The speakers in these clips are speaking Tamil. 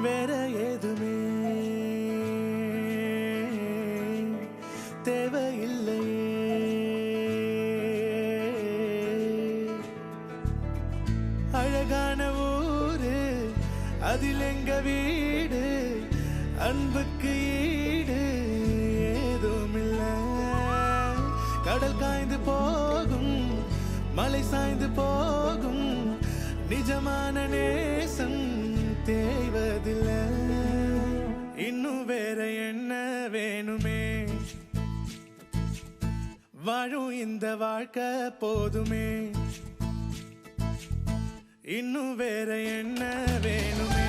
வேற ஏதுமே தேவையில்லையே. அழகான ஊரு அதில் எங்க வீடு, அன்புக்கு ஈடு ஏதும் இல்ல. கடல் காய்ந்து போகும், மலை சாய்ந்து போகும், நிஜமான நேசம் தேய்வதில்லை. இன்னும் வேற என்ன வேணுமே, வாழும் இந்த வாழ்க்கை போதுமே. இன்னும் வேற என்ன வேணுமே.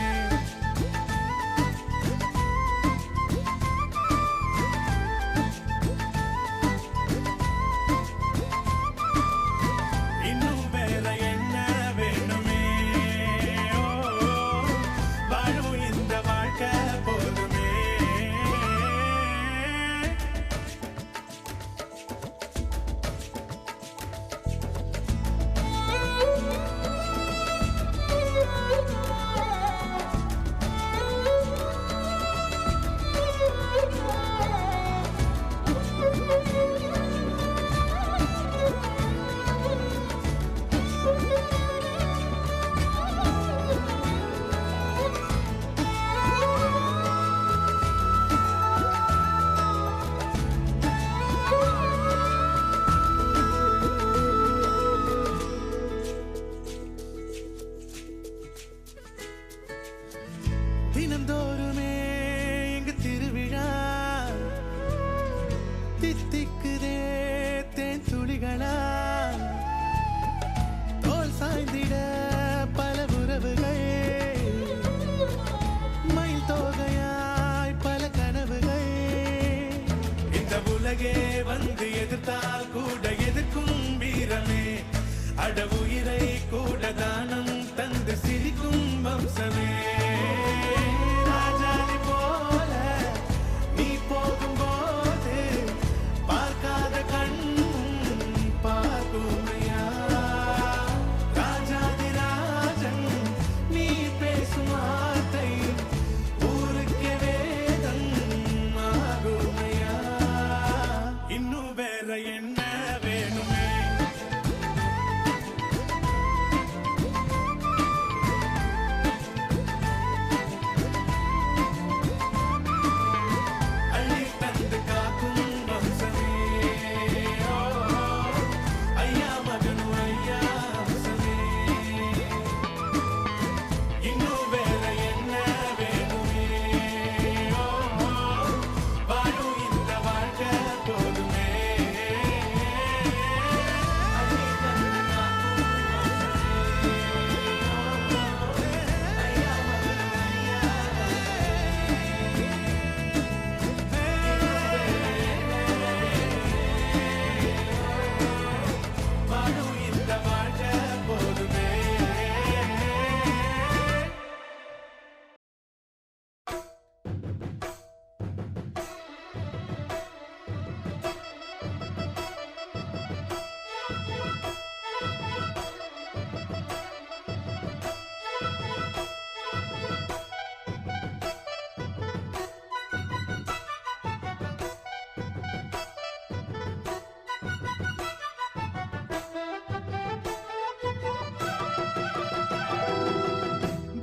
தினந்தோறுமே எங்க திருவிழா, தித்திக்குதே தேன் துளிகளா. தோல் சாய்ந்திட பல உறவுகள், மயில் தோகையாய் பல கனவுகள். இந்த உலகே வந்து எதிர்த்தால் கூட எதிர்க்கும் வீரமே, அட உயிரை கூட தானம் தந்து சிரிக்கும் வம்சமே.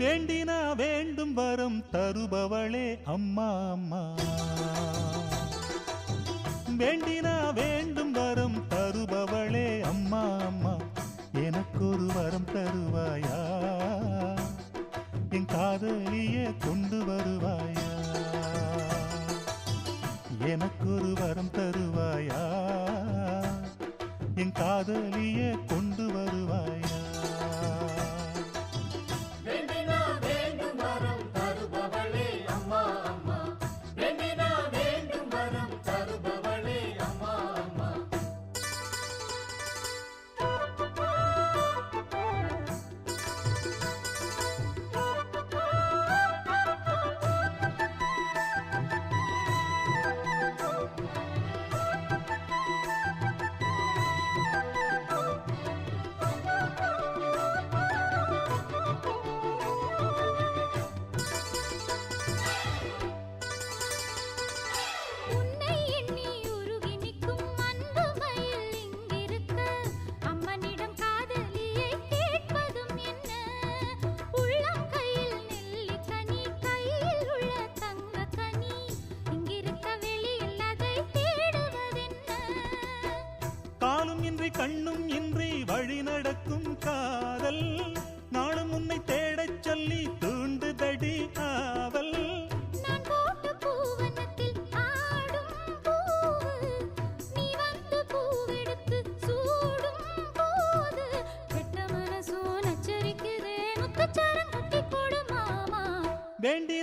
வேண்டினா வேண்டும் வரம் தருபவளே அம்மா அம்மா. வேண்டினா வேண்டும் வரம் தருபவளே அம்மா அம்மா. எனக்கொரு வரம் தருவாயா, என் காதலியே கொண்டு வருவாயா. எனக்கொரு வரம் தருவாயா, என் காதலியே கொண்டு வருவாயா.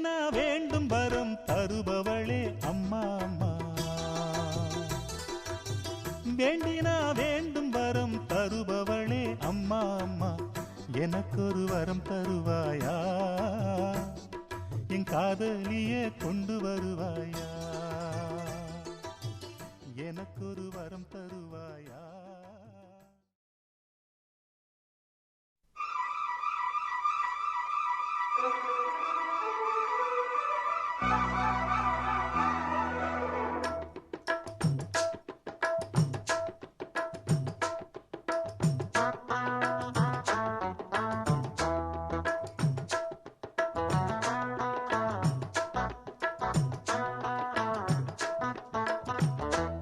வேண்டினா வேண்டும் வரம் தருபவளே அம்மா அம்மா. வேண்டினா வேண்டும் வரம் தருபவளே அம்மா அம்மா. எனக்கொரு வரம் தருவாயா, என் காதலியே கொண்டு வருவாயா. எனக்கொரு வரம் தருவாயா.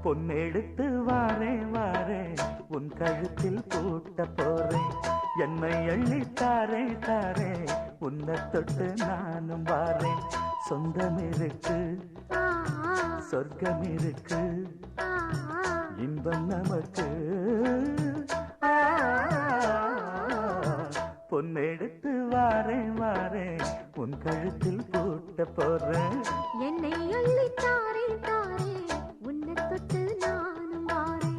பொன்னெடுத்து வாரே வாரே உன் கழுத்தில் பூட்ட போறேன். என்னை அள்ளி தாரே தாரே உன்னை தொட்டு நானும் வாரேன். சொந்தம் இருக்கு சொர்க்கம் இருக்கு இன்பம் நமக்கு. பொன்னெடுத்து வாரே வாரே உன் கழுத்தில் பூட்ட போறேன். என்னை அள்ளி தாரே தாரே உன்னை தொட்டு நானும் வாரேன்.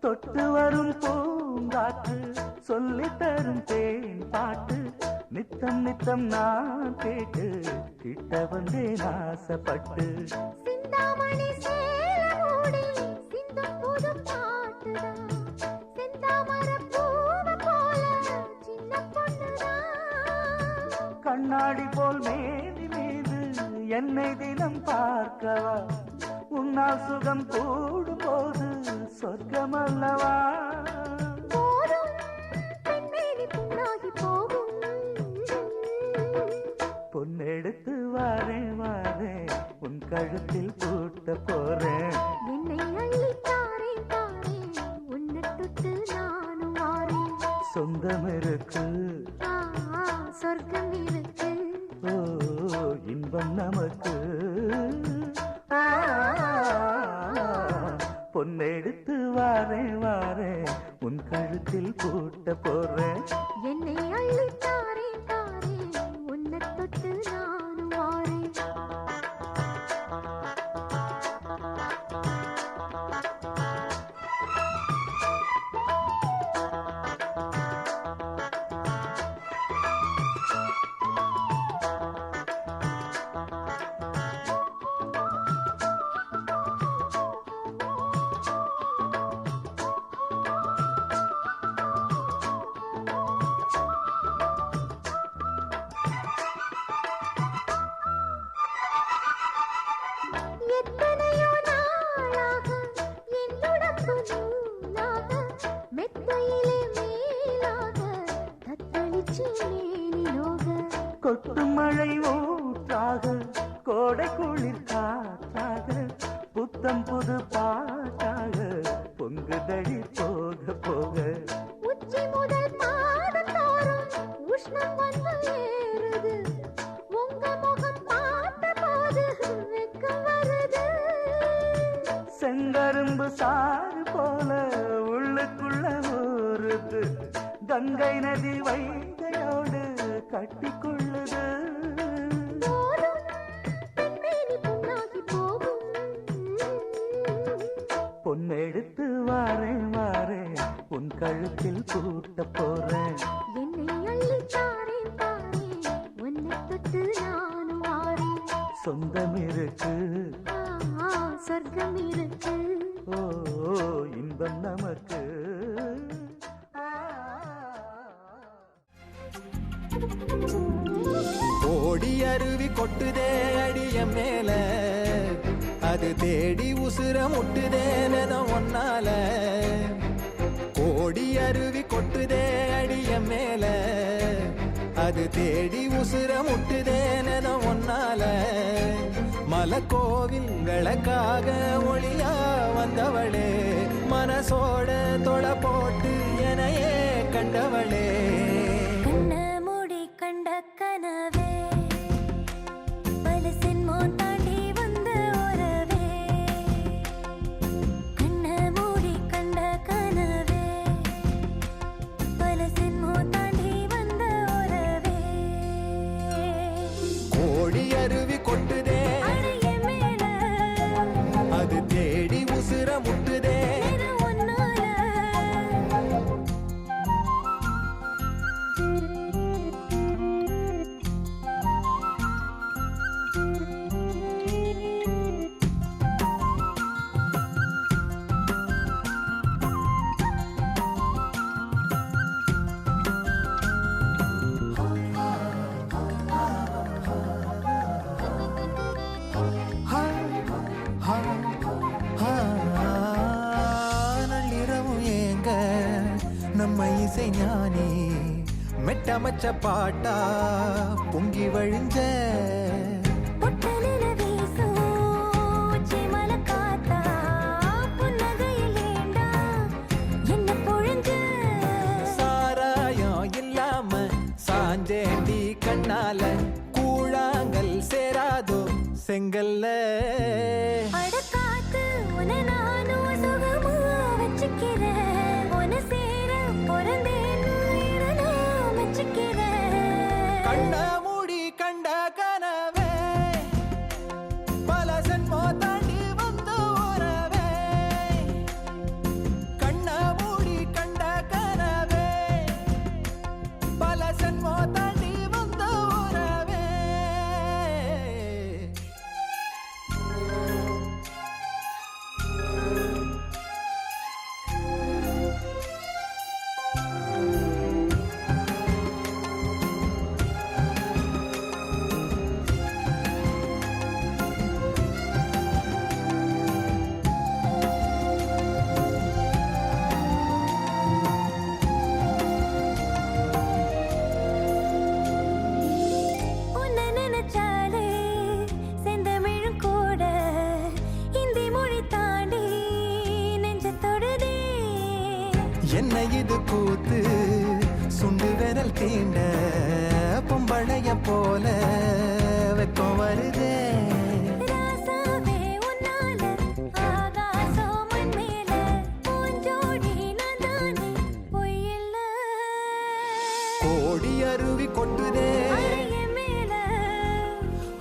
தொட்டு வரும் பூங்காற்று சொல்லி தரும் தேன் பாட்டு நித்தம் நித்தம் நான் கேட்டு கிட்ட வந்தேன் ஆசைப்பட்டு. சிந்தாமணி சேலமூடி சிந்தும் புது பாட்டுதான். செந்தாமர பூவ போல சின்ன பொண்ணுதான். கண்ணாடி போல் மேனி மீது என்னை தினம் பார்க்கவா. உன்னால் சுகம் கூடும் போது சொர்க்கம் அல்லவா. போதும் பெண்மேனி புண்ணாகி போகும். பொன்னெடுத்து வாரே வாரே உன் கழுத்தில் பூட்ட போறேன். என்னை அள்ளி தாரே தாரே உன்னை தொட்டு நானும் வாரேன். சொந்தம் இருக்கு சொர்க்கம் இருக்கு ஓ இன்பம் நமக்கு. பொன்னெடுத்து வாரே வாரே உன் கழுத்தில் பூட்ட போறேன். என்னை அள்ளி தாரே தாரே உன்னை தொட்டு நானும் வாரேன். எத்தனையோ நாளாக என்னுடம்பு நூலாக மெத்தையிலே மேலாக தத்தளிச்சு மேனிலோக. கொட்டும் மழை ஊற்றாக கோடை குளிர் காற்றாக புத்தம் புது பாட்டாக பொங்குதடி போக போக. உச்சி முதல் பாதத்தோறும் உஷ்ணம் வந்து ஏறுது. உங்க முகம் பார்த்த போது வெக்கம் வருது. செங்கரும்பு சாறு போல உள்ளுக்குள்ள ஊறுது. கங்கை நதி வைகையோடு கட்டிக்கொள்ளுது. போதும் பெண்மேனி புண்ணாகி போகும். பொன்னெடுத்து வாரே வாரே உன் கழுத்தில் பூட்ட போறேன். என்னை அள்ளி தாரே தாரே உன்னை தொட்டு நானும் வாரேன். சொந்தம் இருக்கு சொர்க்கம் இருக்கு ஓ இன்பம் நமக்கு. ஓடி அருவி கொட்டுதே அடிய மேல அது தேடி உசுர முட்டுதேனோ ஒன்னால கோடி அருவி கொட்டுதே அடிய மேல அது தேடி உசுர முட்டுதேனோ ஒன்னால மலக்கோவில் விளக்காக ஒளியா வந்தவளே மனசோட தொலை போட்டு எனையே கண்டவளே கண்ண மூடி கண்ட கனவே பல சென்மோ தாண்டி வந்த உறவே கண்ண மூடி கண்ட கனவே பல சென்மோ தாண்டி வந்த உறவே கோடி அருவி கொட்டுதே அடைய மேல அது தேடி உசுர முட்டுதே இது ஒன்னால நள்ளிரவும் ஏங்க நம்ம இசை ஞானி மெட்டமச்ச பாட்டா பொங்கி வழிஞ்ச பொட்டலில வீசும் உச்சிமல காத்தா புன்னகையில் ஏண்டா என்ன பொழிஞ்ச சாராயம் இல்லாம சாஞ்சேண்டி கண்ணால கூழாங்கல் சேராதோ செங்கல்ல அடக்காத்து உன நானும் சுகமா வச்சுக்கிறேன் உன சேர பிறந்தேன்னு இதை நான் வச்சுக்கிறேன் கண்ண மூடி கண்ட கனவே பல சென்மோ தாண்டி வந்த உறவே கண்ண மூடி கண்ட கனவே பல சென்மோ தாண்டி வந்த உறவே உன்னை நினைச்சாலே செந்தமிழும் கூட இந்தி மொழி தாண்டி நெஞ்ச தொடுதே என்ன இது கூத்து சுண்டு விரல் தீண்ட பொம்பளைய போல வெக்கம் வருதே ராசாவே உன்னால ஆகாசம் மண் மேல பூஞ்சோடி நான் தானே பொய்யில்ல கோடி அருவி கொட்டுதே அடைய மேல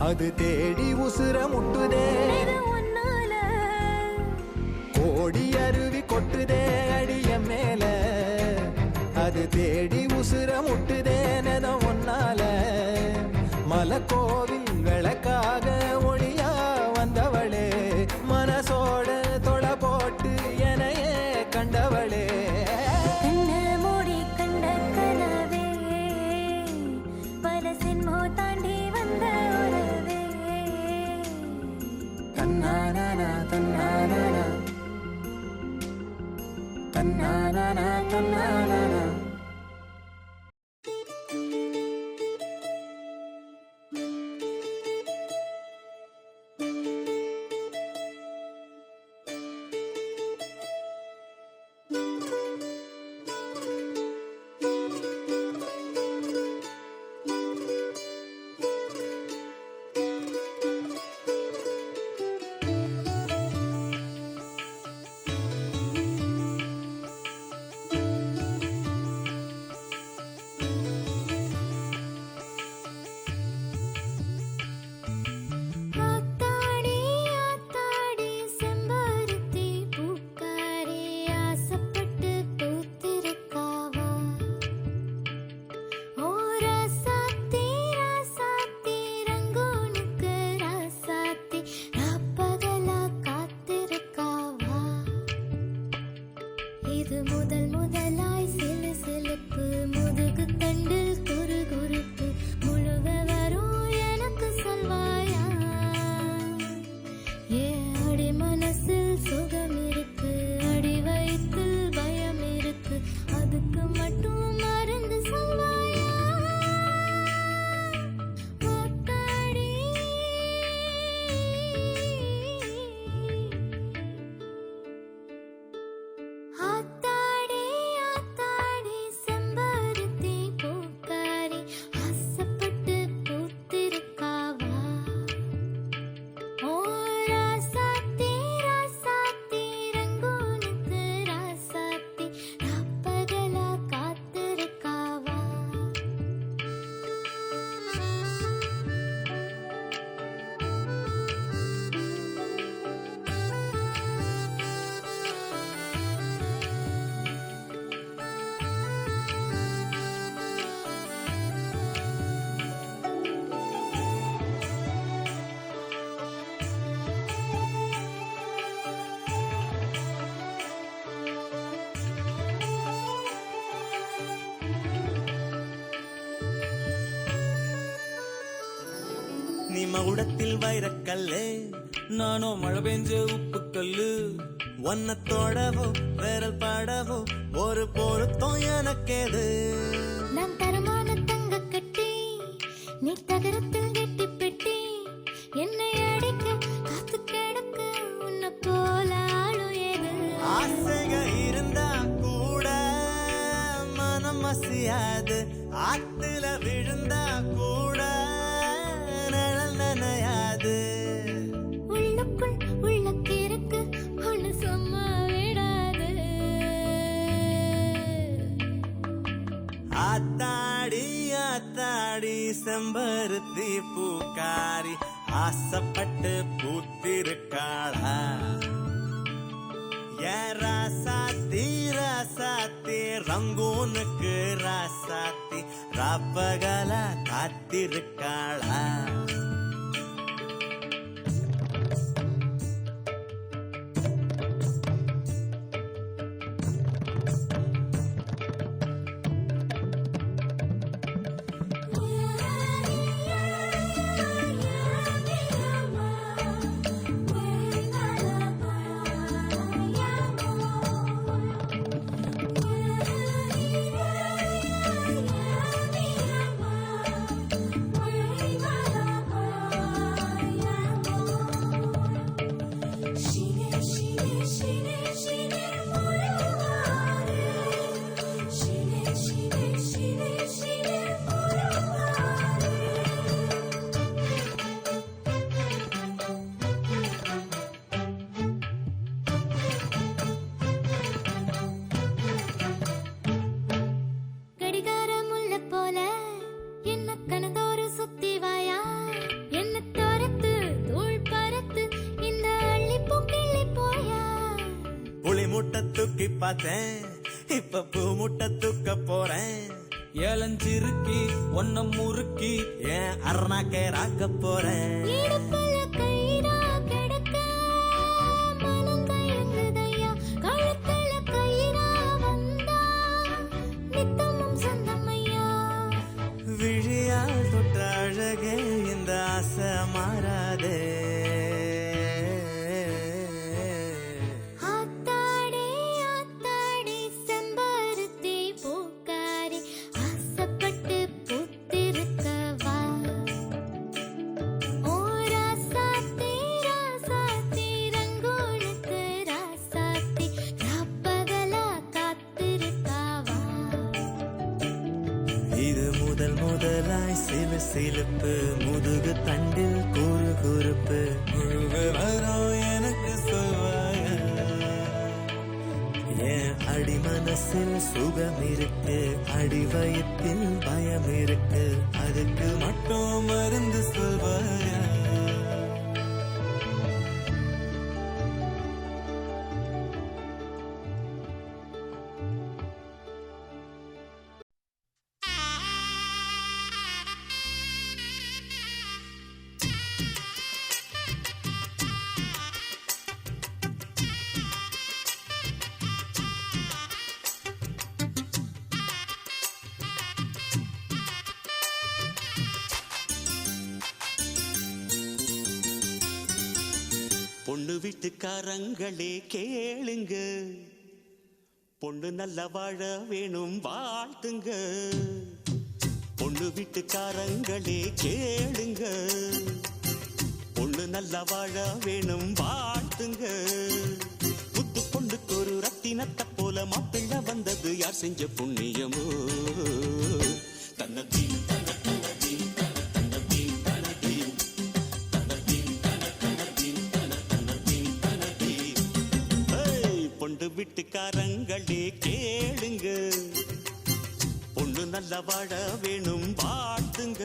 அது தேடி உசுர முட்டுதே இது ஒன்னால கோடி அருவி கொட்டுதே அடிய மேல அது தேடி உசுர முட்டுதேனோ ஒன்னால மலக்கோவில் விளக்காக ஒளியா வந்தவளே மனசோட தொலை போட்டு எனையே கண்டவளே கண்ண மூடி கண்ட கனவே பல சென்மோ தாண்டி வந்த உறவே தன்னானா தன்னானா தன்னானா தன்னானா நீ மகுடத்தில் வைரக்கல்லு, நானோ மழை பெஞ்ச உப்பு கல்லு. ஒன்ன தொடவோ விரல் படவோ ஒரு பொருத்தம் எனக்கேது. நான் தரமான தங்க கட்டி, நீ தகரத்தில் கெட்டி பெட்டி. என்னை அடிக்க காத்து கிடக்க உன்னை போல ஆளும் ஏது. ஆசைக இருந்தா கூட மனம் மசியாது, ஆத்துல விழுந்தா கூட நிழல் நனையாது. உள்ளுக்குள் உள்ளக்கிருக்கு ஒண்ணு சும்மா விடாது. ஆத்தாடி ஆத்தாடி செம்பருத்தி பூக்காரி, ஆசைப்பட்டு பூத்திருக்காளா. ஏன் ராசாத்தி ராசாத்தி ரங்கூனுக்கு ராசாத்தி ராப்பகலா காத்திருக்காளா. கடிகாரம் உள்ள போல என்ன கணதோறு சுத்தி வாயா. என்ன தோரத்து தூள் பறத்து இந்த அள்ளி பூக்கிள்ளி போயா. புளி முட்டை தூக்கி பார்த்தேன், இப்ப பூ முட்டை தூக்க போறேன். ஏலஞ்சிருக்கி ஒன்ன முறுக்கி ஏன் அருணாக்கேராக்க போறேன். இடுப்புல கயிறா கிடக்க மனம் தயங்குதையா. கழுத்துல கயிறா வந்தா நித்தமும் சொந்தமையா. விழியால் தொட்ட அழகே இந்த ஆசை மாறாதே. ஆத்தாடி ஆத்தாடி செம்பருத்தி பூக்காரி, ஆசைப்பட்டு பூத்திருக்கவா. ஓ ராசாத்தி ராசாத்தி ரங்கூனுக்கு ராசாத்தி ராப்பகலா காத்திருக்காவா. இது முதல் முதலாய் சிலு சிலுப்பு, முதுகு தண்டில் கூறு குறுப்பு. முழுக வரும் எனக்கு சொல்வாயா. என் அடி மனசில் சுகம் இருக்கு, அடி வயிற்றில் பயம் இருக்கு. அதுக்கு மட்டும் மருந்து சொல்வாயா. பொண்ணு வீட்டுக்காரங்களே கேளுங்க, பொண்ணு நல்ல வாழ வேணும் வாழ்த்துங்க. பொண்ணு வீட்டுக்காரங்களே கேளுங்க, பொண்ணு நல்ல வாழ வேணும் வாழ்த்துங்க. புத்து பொண்ணுக்கு ஒரு ரத்தினத்தை போல மாப்பிள்ளை வந்தது யார் செஞ்ச புண்ணியமோ. தன்னதி பொண்ணு வீட்டுக்காரங்களே கேளுங்க, பொண்ணு நல்ல வாழ வேணும் வாழ்த்துங்க.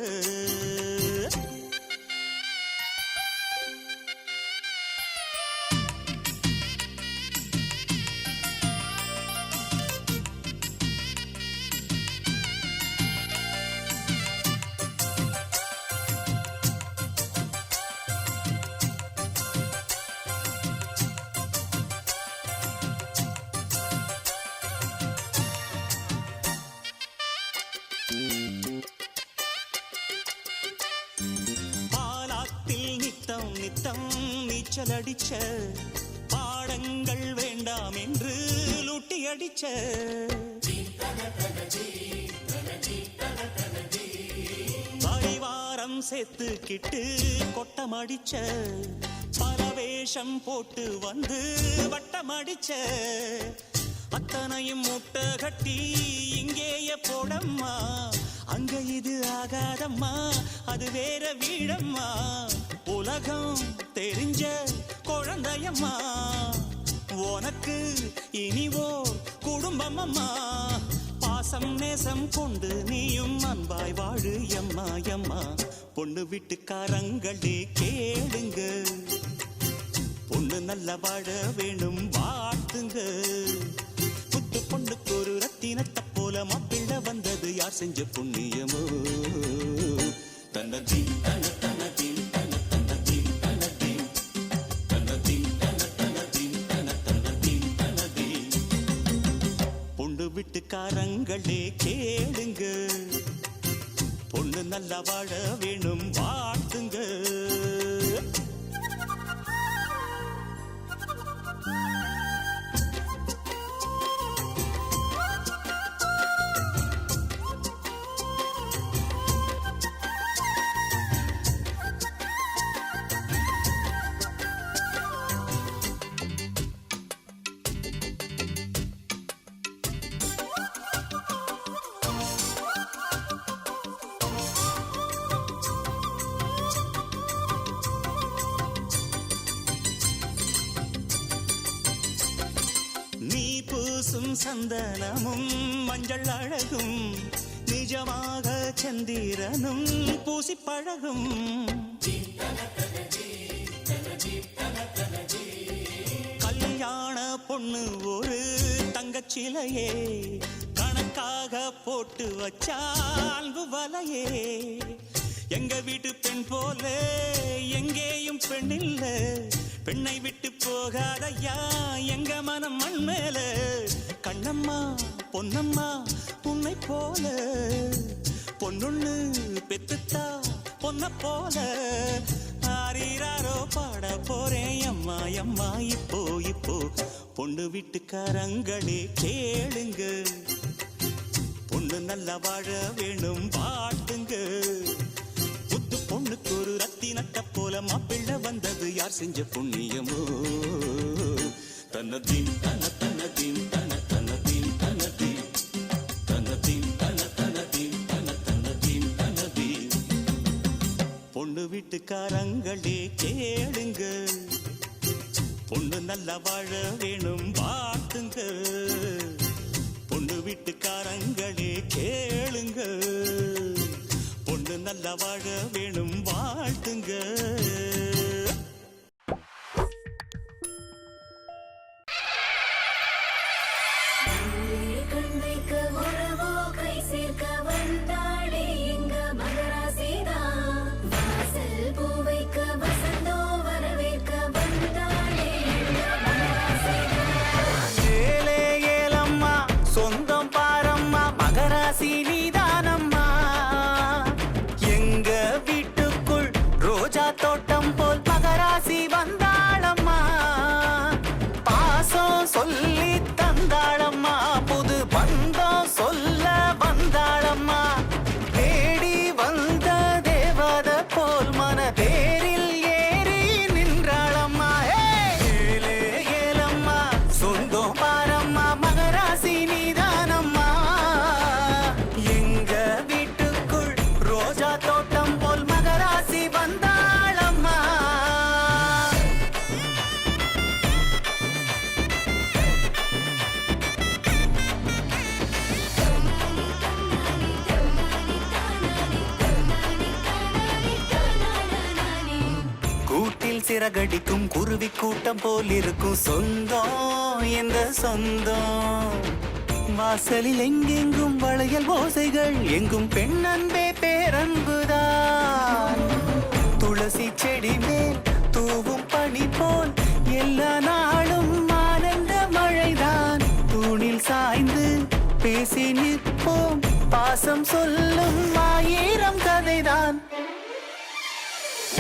காய்ச்சல் அடிச்ச பாடங்கள் வேண்டாம் என்று லூட்டி அடிச்ச பரிவாரம் சேர்த்துக்கிட்டு கொட்டம் அடிச்ச பல வேஷம் போட்டு வந்து வட்டம் அடிச்ச அத்தனையும் முட்டை கட்டி இங்கேயே போடம்மா அங்க இது ஆகாதம்மா அது வேற வீடம்மா உலகம் தெரிஞ்ச குழந்தையம்மா உனக்கு இனிவோ குடும்பம் அம்மா பாசம் நேசம் கொண்டு நீயும் அன்பாய் வாழு எம்மா எம்மா பொண்ணு வீட்டுக்காரங்களே கேளுங்க பொண்ணு நல்ல வாழ வேணும் வாழ்த்துங்க புத்து பொண்ணுக்கு ஒரு ரத்தினத்தை போல மாப்பிள்ளை வந்தது யார் செஞ்ச புண்ணியமோ தன்னதி தன தனதி தன தனதி தனதி தனதி தன தனதி தன தனதி தனதி பொண்ணு வீட்டுக்காரங்களே கேளுங்க பொண்ணு நல்லா வாழ வேணும் வாழ்த்துங்க சந்தனமும் மஞ்சள் அழகும் நிஜமாக சந்திரனும் பூசி பழகும் கல்யாண பொண்ணு ஒரு தங்கச்சிலையே கணக்காக போட்டு வச்சால் வலையே எங்க வீட்டு பெண் போல எங்கேயும் பெண் இல்ல பெண்ணை விட்டு போகாதையா எங்க மனம் மண் மேல கண்ணம்மா பொன்னம்மா உன்னை போல பொண்ணுன்னு பெத்துத்தா பொன்ன போல ஆரீராரோ பாட போறேன் அம்மா அம்மா இப்போ இப்போ பொண்ணு வீட்டுக்காரங்களே கேளுங்க பொண்ணு நல்லா வாழ வேணும் வாழ்த்துங்க புத்து பொண்ணுக்கு ஒரு ரத்தினத்தை போல மாப்பிள்ளை வந்தது யார் செஞ்ச புண்ணியமோ தன்னதீன் தன தன்னதீன் தன தன்னதீன் தன்னதீன் தன்னதீன் தன தன்னதீன் தன தன்னதீன் தன்னதீன் பொண்ணு வீட்டுக்காரங்களே கேளுங்க பொண்ணு நல்லா வாழ வேணும் வாழ்த்துங்க பொண்ணு வீட்டுக்காரங்களே கேளுங்க பொண்ணு நல்லா வாழ வேணும் வாழ்த்துங்க நீதானம்மா எங்க வீட்டுக்குள் ரோஜா தோட்டம் போல் மகராசி வந்தாளம்மா பாசம் சொல்லி தந்தாளம்மா புது பந்தம் சொல்ல வந்தாளம்மா தேடி வந்த தேவத போல் மன தேரில் ஏறி நின்றாளம்மா ஏலே ஏலம்மா சொந்தம் பாரம்மா மகராசி நீதானம்மா தோட்டம் போல் மகராசி வந்தாளம்மா கூட்டில் சிறகடிக்கும் குருவி கூட்டம் போல் இருக்கும் சொந்தம் எந்த சொந்தம் வாசலில் எங்கெங்கும் வளையல் ஓசைகள் எங்கும் பெண் அன்பே பேரன்புதான் துளசி செடி மேல் தூவும் பனி போல் எல்லா நாளும் ஆனந்த மழைதான் தூணில் சாய்ந்து பேசி நிற்போம் பாசம் சொல்லும் ஆயிரம் கதைதான்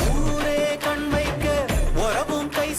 ஊரே கண் வைக்க உறவும் கை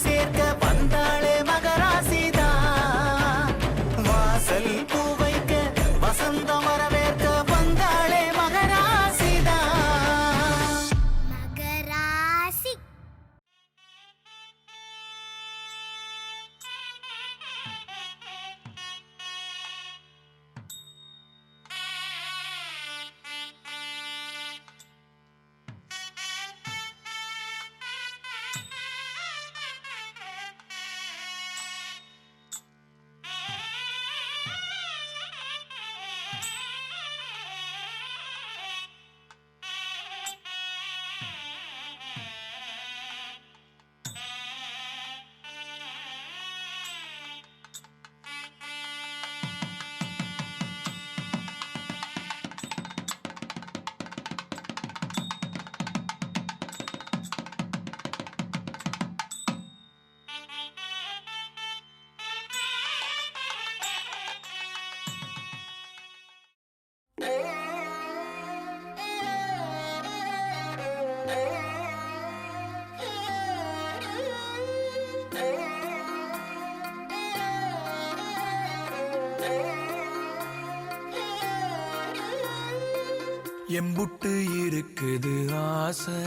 எம்புட்டு இருக்குது ஆசை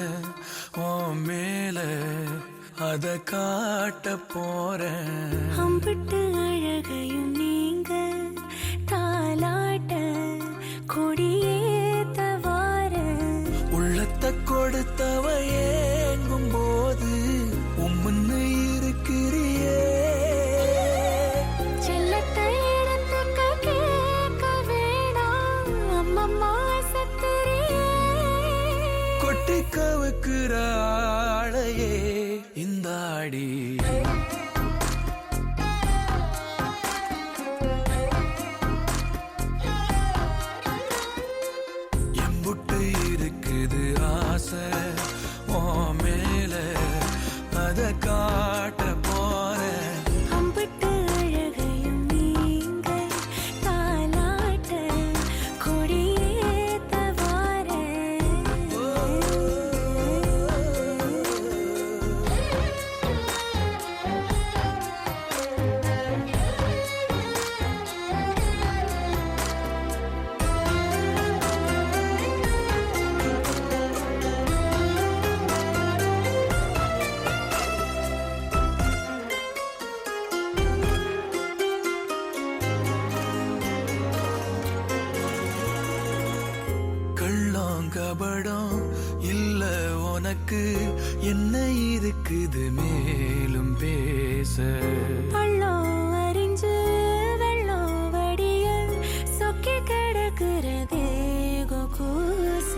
உன் மேல அத காட்ட போறேன். அம்பிட்டு அழகையும் நீங்க தாலாட்ட கொடியேத்த வார உள்ளத்தை கொடுத்தவ ஏங்கும் போது உம்முன்னு இருக்கிறியே. செல்லத்தை இடத்துக்கு கேட்க வேணாம் அம்மம்மா சத்துரியே. கொட்டி கவுக்குற ஆளையே இந்த ஆடி எம்புட்டு இருக்குது ஆசை உன் மேல அத காட்ட போறேன். அம்பிட்டு அழகையும் நீங்க தாலாட்ட கொடியேத்த வார கள்ளம் கபடம் இல்ல உனக்கு என்ன இருக்குது மேலும் பேச. பள்ளம் அறிஞ்சு வெள்ளம் வடிய சொக்கி கிடக்கிறதே கூச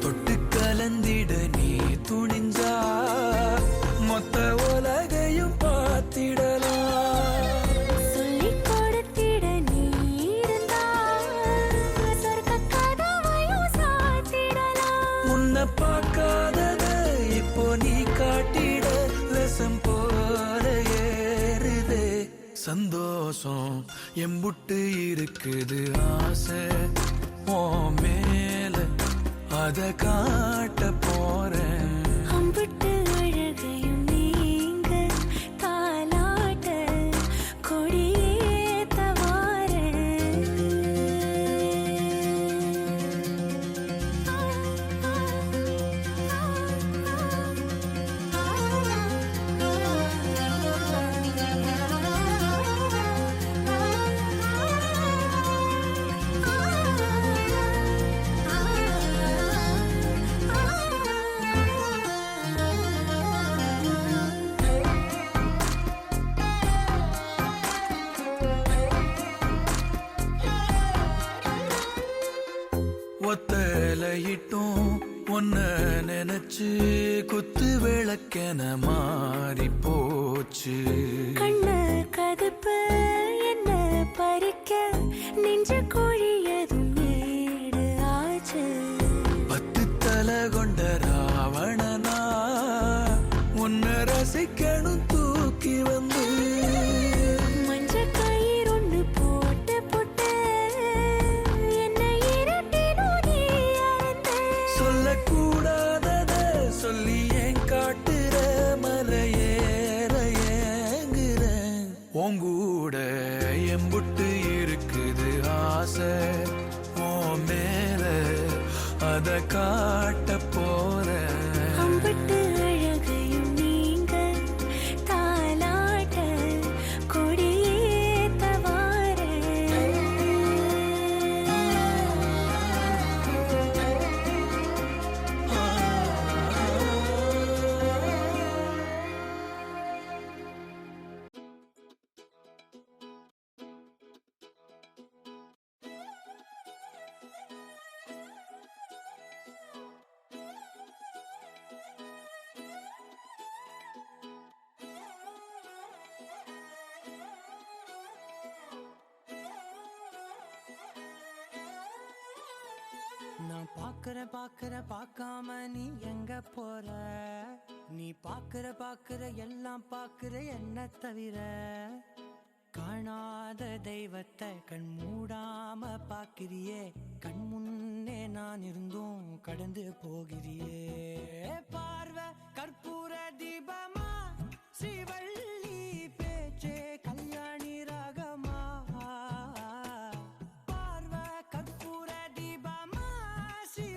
தொட்டு கலந்திட நீ துணிஞ்சா மொத்த உலகையும் பார்த்திடலாம். சொல்லிக் கொடுத்திட நீ இருந்தா சொர்க்க கதவையும் சாத்திடலாம். உன்னை பார்க்காதத இப்போ நீ காட்டிட லசம் போல ஏறுதே சந்தோஷம் எம்புட்டு இருக்குது ஆசை உன் மேல அத காட்ட போறேன். அம்பிட்டு அழகையும் நீங்க தாலாட்ட கொடியேத்த வார ஒத்தலையிட்டும் ஒன்ன நினைச்சு குத்து விளக்கென மாறி போச்சு. கண்ணு கதுப்பு என்ன பறிக்க நெஞ்சு கோழியதும் வீடு ஆச்சு. பத்து தலை கொண்ட ராவணனா உன்னை ரசிக்கணும் தூக்கி வந்து. மஞ்ச கயிறொன்னு போட்டு போட்டு என்னை இரட்டினும் நீ அறுத்த. சொல்லக்கூடாதத சொல்லி ஏன் காட்டுற மலையேற ஏங்குறேன். உங்கூட எம்புட்டு இருக்குது ஆசை உன் மேல அத காட்ட போறேன். அம்பிட்டு அழகையும் நீங்க தாலாட்ட கொடியேத்த வார நான் பாக்குற பார்க்காம நீ எங்க போற? நீ பாக்குற எல்லாம் பாக்குற என்ன தவிர. காணாத தெய்வத்தை கண் மூடாம பாக்கிறியே, கண் முன்னே நான் இருந்தும் கடந்து போகிறியே. பார்வை கற்பூர தீபமா, ஸ்ரீவள்ளி பேச்சே கல்யாணி ராகமா. பார்வை கற்பூர தீபமா, ஸ்ரீ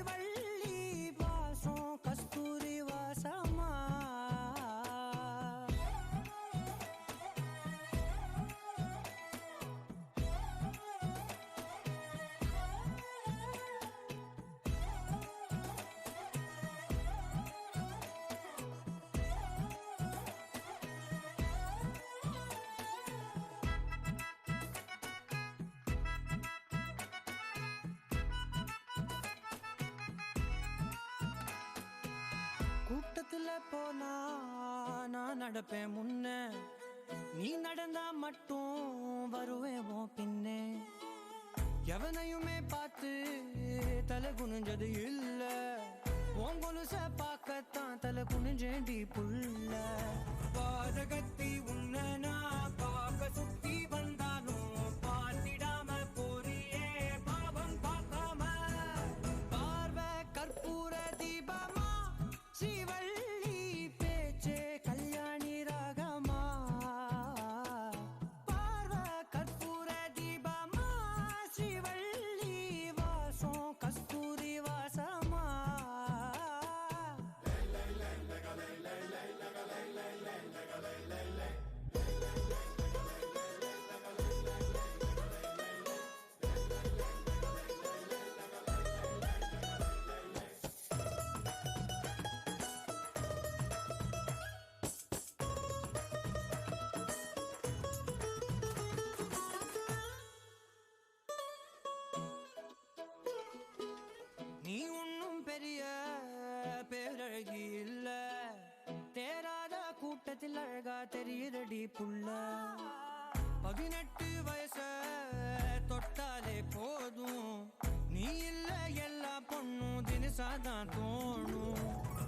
காத்துல போனா நான் நடப்பேன் முன்ன, நீ நடந்தா மட்டும் வருவேன் உன் பின்னே. எவனையுமே பார்த்து தலை குனிஞ்சது இல்ல, உன் கொலுச பார்க்கத்தான் தலை குனிஞ்சேண்டி புள்ள. பாதகத்தி உன்ன நான் பார்க்க சுத்தி வந்தாலும் பார்த்திடாம போறியே பாவம் பார்க்காம. பார்வை கற்பூர தீபமா ஸ்ரீவள்ளி பேச்சே கல்யாணி ராகமா. பார்வை கற்பூர தீபமா ஸ்ரீவள்ளி வாசம் கஸ்தூரி வாசமா. நீ ஒன்னும் பெரிய பேரழகி இல்ல, தேராத கூட்டத்தில் அழகா தெரியுதடி புள்ள. 18 வயச தொட்டாலே போதும், நீ இல்ல எல்லா பொண்ணும் தினசாதான் தோணும்.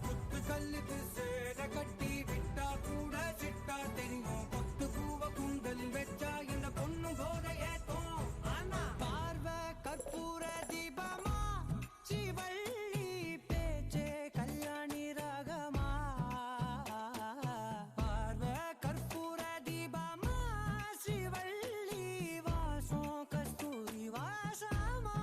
குத்து கல்லுக்கு சேர கட்டி விட்டா கூட சிட்டா தெரியும், கொத்து பூவ குந்தலில் வச்சா இந்த பொண்ணும் போத ஏத்தோம். ஆனா பார்வை கற்பூர தீபமா ஸ்ரீவள்ளி பேச்சே கல்யாணி ராகமா. பார்வை கற்பூர தீபமா ஸ்ரீவள்ளி வாசம் கஸ்தூரி வாசமா.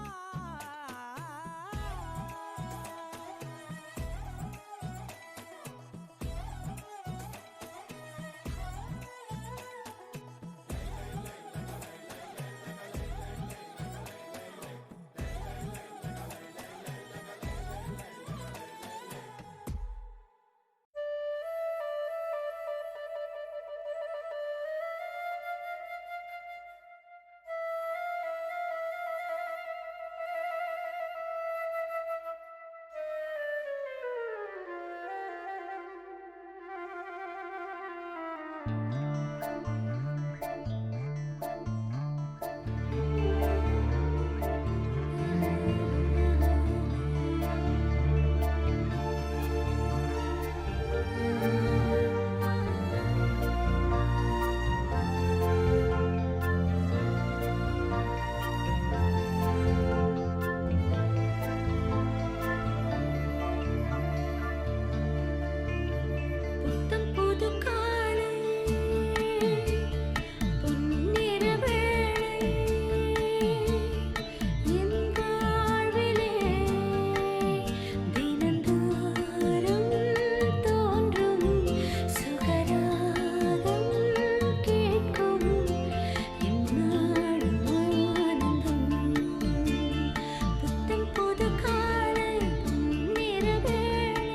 புத்தம் புது காலை பொன்னிற வேளை என் வாழ்விலே தினந்தோறும் தோன்றும் சுகராகம் கேட்கும் என்னாடும் ஆனந்தம். புத்தம் புது காலை பொன்னிற வேளை.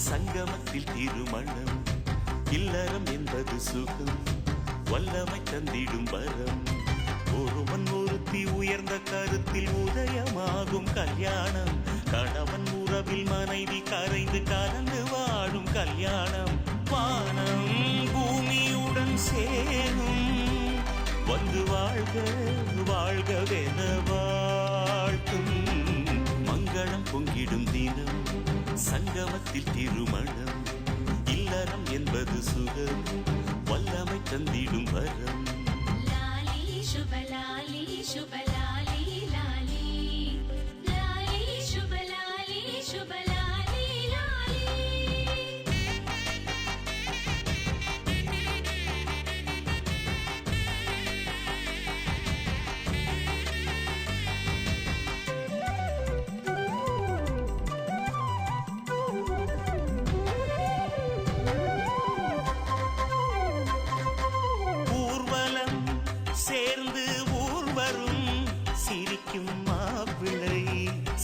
சங்கமத்தில் திருமணம் இல்லறம் என்பது சுகம் வல்லமை தந்திடும் வரம் ஒருவன் ஒருத்தி உயர்ந்த கருத்தில் உதயமாகும் கல்யாணம் கணவன் உறவில் மனைவி கரைந்து கலந்து வாழும் கல்யாணம் வானம் பூமியுடன் சேரும் வந்து வாழ்க வாழ்கவென வாழ்த்தும் மங்களம் பொங்கிடும் தினம் சங்கமத்தில் திருமணம் இல்லறம் என்பது சுகம் வல்லமை தந்திடும் வரம் லாலி சுபலாலி சுபலாலி லாலி லாலி சுபலாலி சுபலாலி லாலி ஊர்வலம் சேர்ந்து ஊர்வரும் சிரிக்கும் மாப்பிள்ளை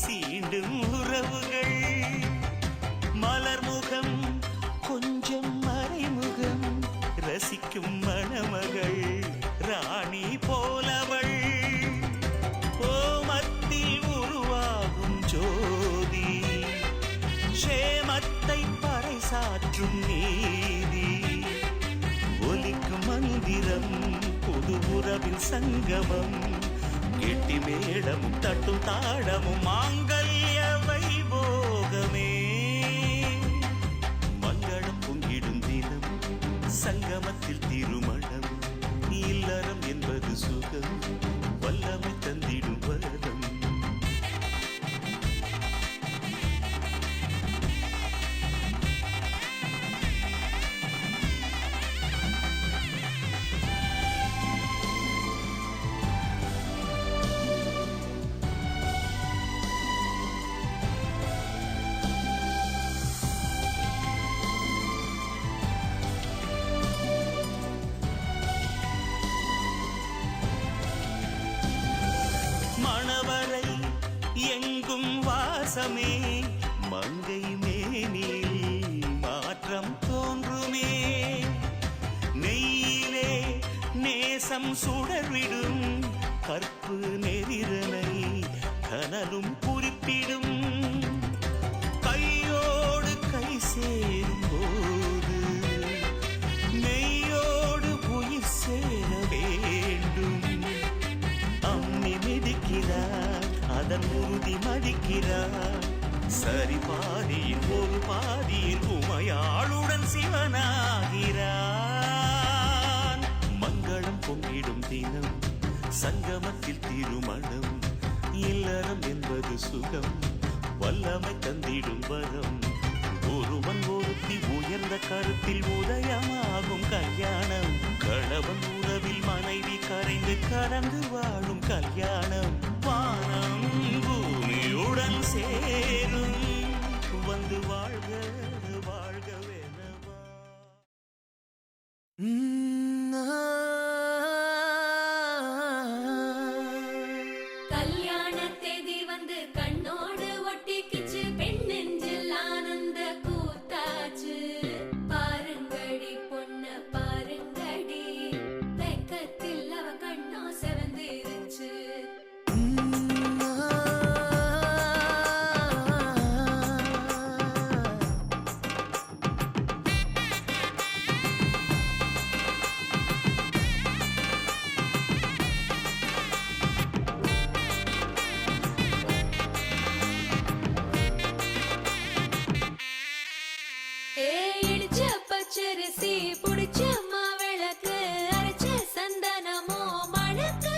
சீண்டும் உறவுகள் மலர்முகம் கொஞ்சம் மறைமுகம் ரசிக்கும் மணமகள் ராணி போலவள் ஓமத்தில் உருவாகும் ஜோதி க்ஷேமத்தை பறைசாற்றும் நீதி ஒலிக்கும் மந்திரம் புது உறவின் சங்கமம் கெட்டி மேளமும் தட்டும் தாளமும் மாங்கல்ய வைபோகமே மங்களம் பொங்கிடும் தினம் சங்கமத்தில் திருமணம் இல்லறம் என்பது சுகம் வல்லமை தந்திடும் வரம் மணவரை எங்கும் வாசமே மங்கை மேனில் மாற்றம் தோன்றுமே நெய்யிலே நேசம் சுடர்விடும் கற்பு நெறிரனை கனலும் குறிப்பிடும் கையோடு கை சேரும் போது மெய்யோடு உயிர் சேர வேண்டும் அம்மி மிதிக்கிறார் அதன் உறுதி மதிக்கிறார் சரி பாதியின் ஒரு பாதியின் உமையாளுடன் சிவனாகிறான் மங்களம் பொங்கிடும் தினம் சங்கமத்தில் திருமணம் இல்லறம் என்பது சுகம் வல்லமை தந்திடும் வரம் ஒருவன் ஒருத்தி உயர்ந்த கருத்தில் உதயமாகும் கல்யாணம் கணவன் உறவில் மனைவி கரைந்து கலந்து வாழும் கல்யாணம் வானம் பூமியுடன் சேரும் வந்து வாழ்க வாழ்கவெனவா கல்யாண தேதி வந்து கண்ணோடு ஒட்டிக்கிச்சு பெண் நெஞ்சில் ஆனந்த கூத்தாச்சு பாருங்கடி பொண்ண பாருங்கடி வெக்கத்தில் அவ கண்ணோ செவந்திருச்சு இடிச்ச பச்சரிசி புடிச்ச மாவிளக்கு அரைச்ச சந்தனமோ மணக்கு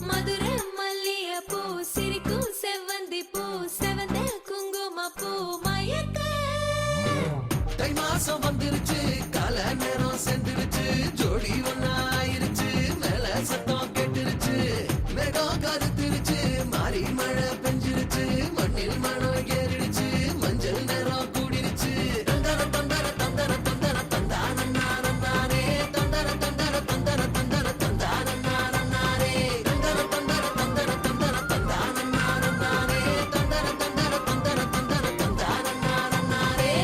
மதுர மல்லிய பூ சிரிக்கும் செவ்வந்தி பூ செவந்த குங்கும பூ மயக்க தை மாசம் வந்துருச்சு கால நேரம் சென்றுருச்சு ஜோடி ஒன்னாயிருச்சு மேல சத்தம் கேட்டுருச்சு மேகம் கருத்துருச்சு மாறி மழை பெஞ்சிருச்சு மண்ணில் மனம் ஏறிடுச்சு மஞ்சள் நேரம் கூடிருச்சு தந்தர தந்தர தந்தர தந்தர தந்தானே தந்தர தந்தர தந்தர தந்தர தந்தானே தந்தர தந்தர தந்தர தந்தர தந்தானே தந்தர தந்தர தந்தர தந்தர தந்தானே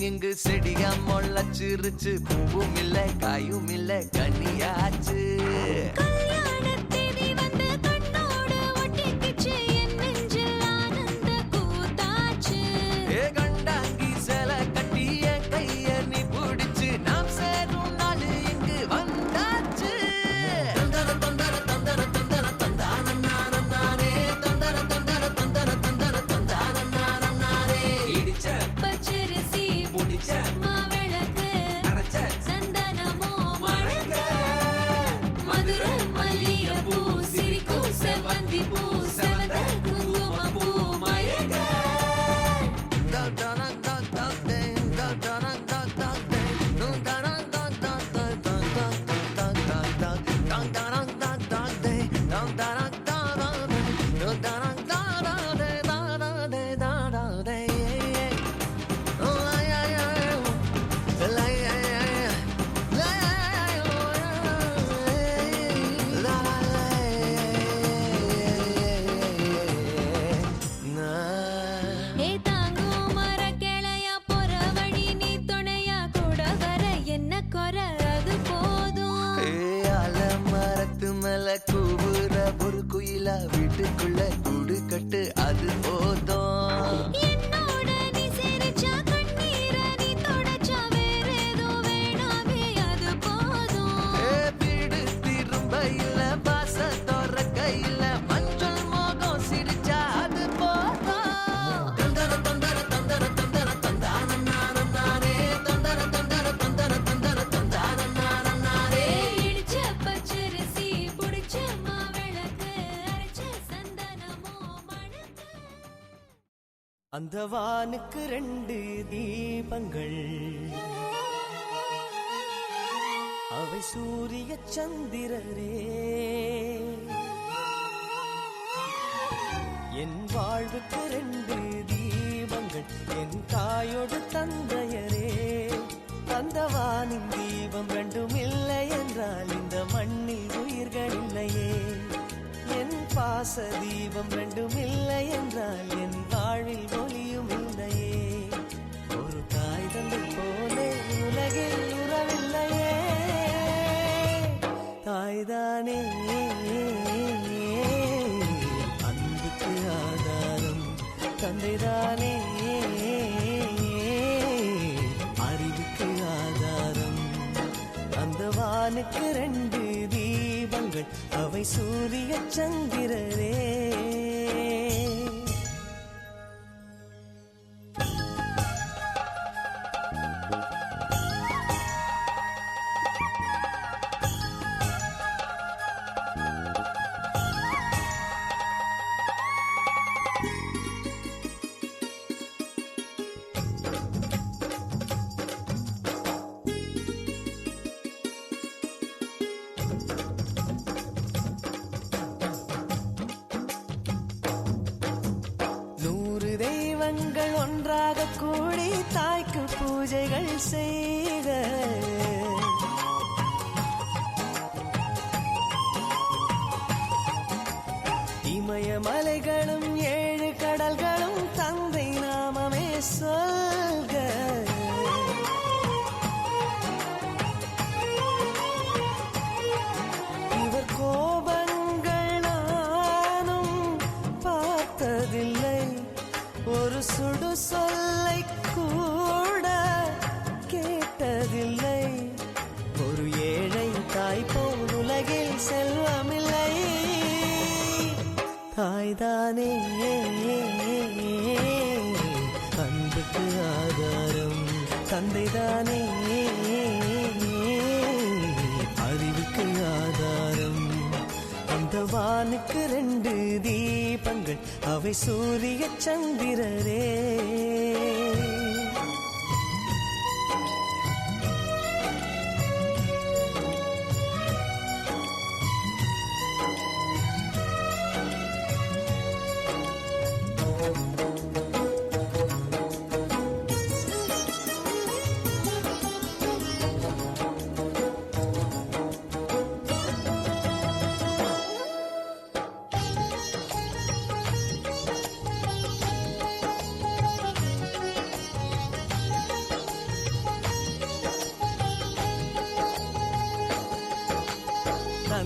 இங்கு செடியா முளைச்சிருச்சு பூவும் இல்ல காயும் இல்ல கனியாச்சு கூவுற ஒரு குயிலா வீட்டுக்குள்ள கூடு கட்டு அது போதும் வீடு திரும்ப இல்ல பாச தோற கையில மஞ்சள் மோகம் சிரிச்சா அது போதும் தந்தர தந்தர தந்தர தந்தர தந்தான நானம் நானே தந்தர தந்தர தந்தர தந்தர தந்தான நானம் நானே இடிச்ச பச்சரிசி புடிச்ச மாவிளக்கு அரைச்ச சந்தனமோ மணக்கு அந்த வானுக்கு 2 தீபங்கள் அவை சூரிய சந்திரரே என் வாழ்வுக்கு 2 தீபங்கள் என் தாயோடு தந்தையரே அந்த வானின் தீபம் 2ம் இல்லை என்றால் இந்த மண்ணில் உயிர்கள் இல்லையே என் பாச தீபம் 2ம் இல்லை என்றால் என் வாழ்வில் ஒளியும் இல்லையே ஒரு தாய் தந்தை போலே உலகில் உறவில்லையே தாய்தானே அன்புக்கு ஆதாரம் தந்தைதானே அறிவுக்கு ஆதாரம் அந்த வானுக்கு 2 தீபங்கள் அவை சூரிய சந்திரரே தெய்வங்கள் ஒன்றாக கூடி தாய்க்கு பூஜைகள் செய்த இமயமலைகளும் 7 கடல்களும் தந்தை நாமமே சொல்க இவர் கோபங்கள் நானும் பார்த்ததில்லை ஒரு சுடு சொல்லை கூட கேட்டதில்லை ஒரு ஏழை தாய் போல் உலகில் செல்வமில்லை தாய்தானே அன்புக்கு ஆதாரம் தந்தைதானே அறிவுக்கு ஆதாரம் அந்த வானுக்கு 2 தீபங்கள் அவை சூரிய சந்திரரே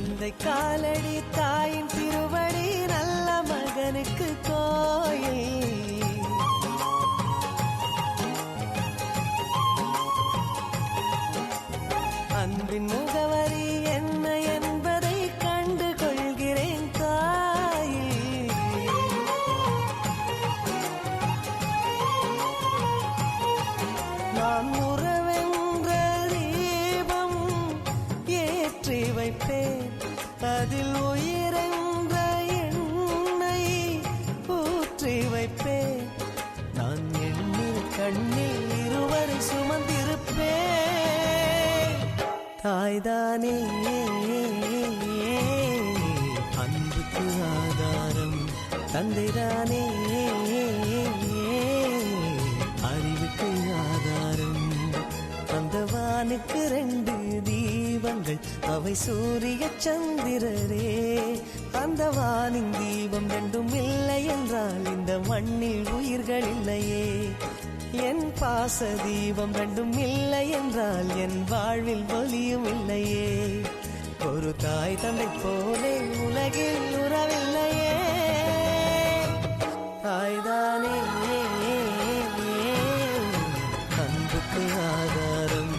தந்தை காலடி தாயின் திருவடி நல்ல மகனுக்கு கோயில். அன்பின் முகவரி என்ன என்பதை கண்டு கொள்கிறேன் தாயே. நான் உறவென்ற தீபம் ஏற்றி வைப்பேன், அதில் உயிரென்ற எண்ணெய் ஊற்றி வைப்பேன். நான் எண்ணில் கண்ணில் இருவரை சுமந்திருப்பேன். தாய்தானே அன்புக்கு ஆதாரம், தந்தைதானே அறிவுக்கு ஆதாரம். அந்த வானுக்கு 2 தீபங்கள், அவை சூரிய சந்திரரே. அந்த வானின் தீபம் 2ம் இல்லை என்றால் இந்த மண்ணில் உயிர்கள் இல்லையே. என் பாச தீபம் 2ம் இல்லை என்றால் என் வாழ்வில் ஒளியும் இல்லையே. ஒரு தாய் தந்தை போலே உலகில் உறவில்லையே. தாய்தானே அன்புக்கு ஆதாரம்,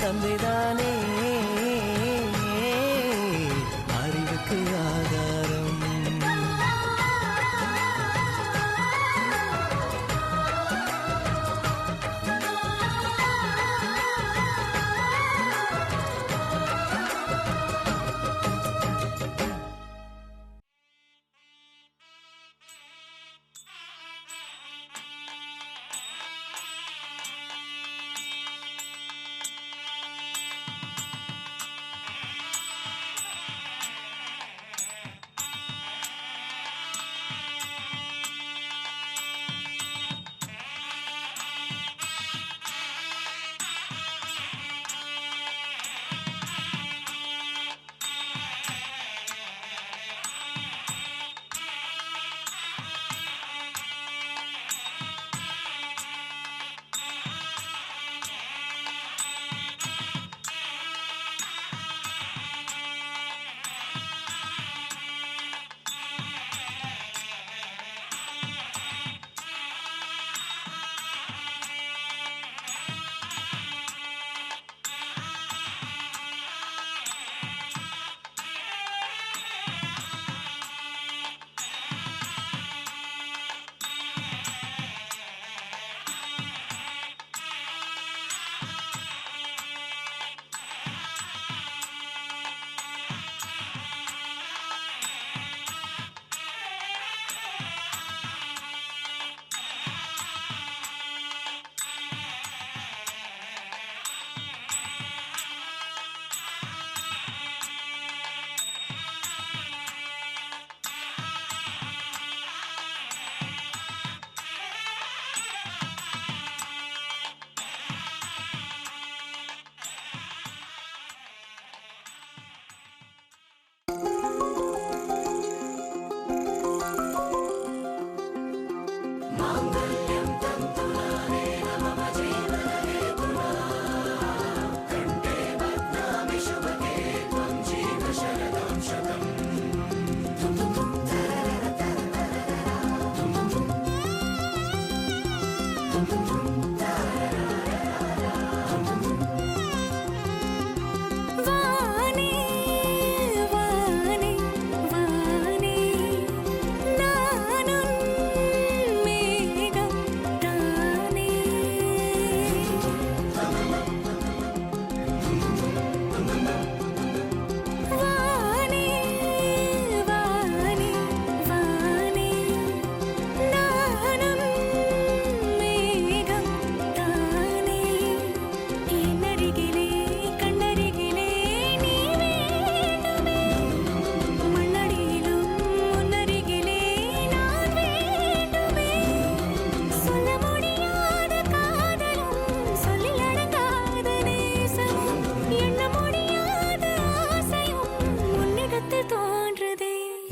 தந்தைதானே அறிவுக்கு ஆதாரம்.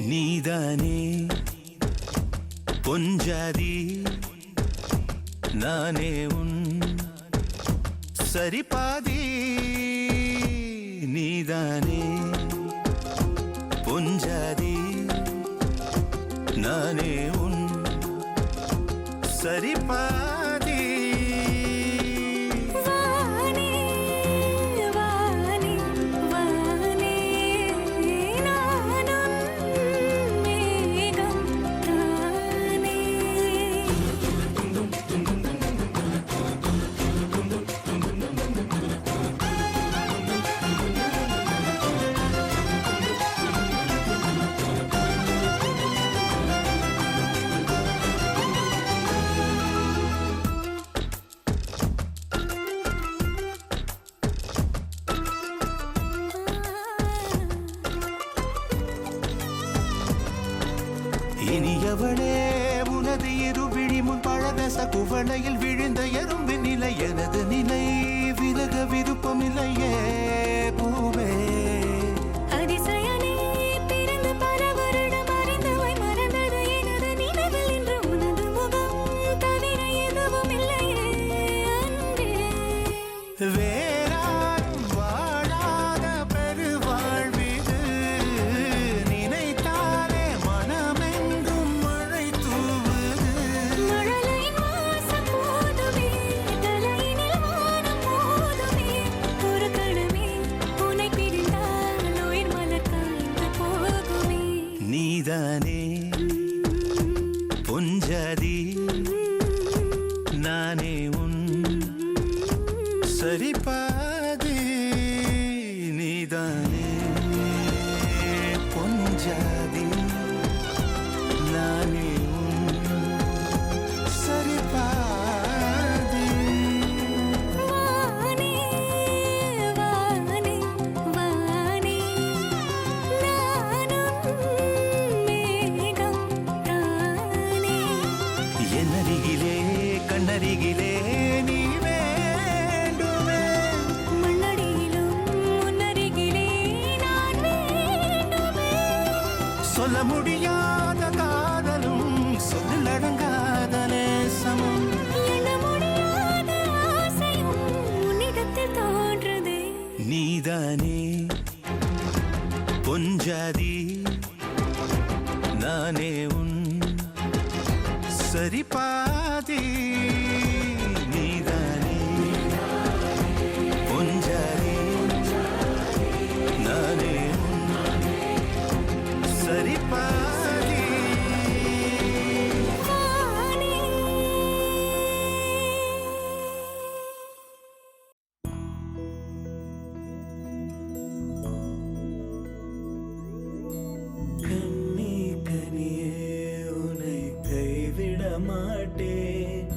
நீதானே பொஞ்சாதி நானே உன் சரிபாதி நீதானே சரி பாதி. வானே வானே வானே நானும் மேகம் தானே. இனியவளே உனது இருவிழி முன் பழதச குவளையில் விழுந்த எறும்பின் நிலை எனது நிலை விலக விருப்பமில்லையே பூவே. அதிசயனே பிறந்து பல வருடம் அறிந்தவை மறந்தது எனது நினைவில் இன்று உனது முகம் தவிர எதுவும் இல்லையே அன்பே. வேறாரும் வாழாத பெருவாழ்விது நினைத்தாலே மனமெங்கும் மழை தூவுது. மழலையின் வாசம் போதுமே தலையினில் வானம் போதுமே. ஒரு கணமே உன்னை பிரிந்தால் உயிர் மலர் காய்ந்து போகுமே. நீதானே பொஞ்சாதி நானே உன் சரி பாதி. நீதானே பொஞ்சாதி நானே உன் சரி பாதி. வானே வானே வானே நானும் மேகம் தானே. என்னருகிலே கண்ணருகிலே நீ வேண்டுமே. மண்ணடியிலும் முன்னருகிலே நான் வேண்டுமே. சொல்ல முடியாத காதலும் சொல்லில் அடங்காத நேசமும் எண்ண முடியாத ஆசையும் உன்னிடத்தில் தோன்றுதே. நீதானே பொஞ்சாதி நானே உன் சரி பாதி. நீதானே பொஞ்சாதி நானே உன் சரி பாதி. வானே கண்ணே கனியே உன்னை கைவிட மாட்டேன்.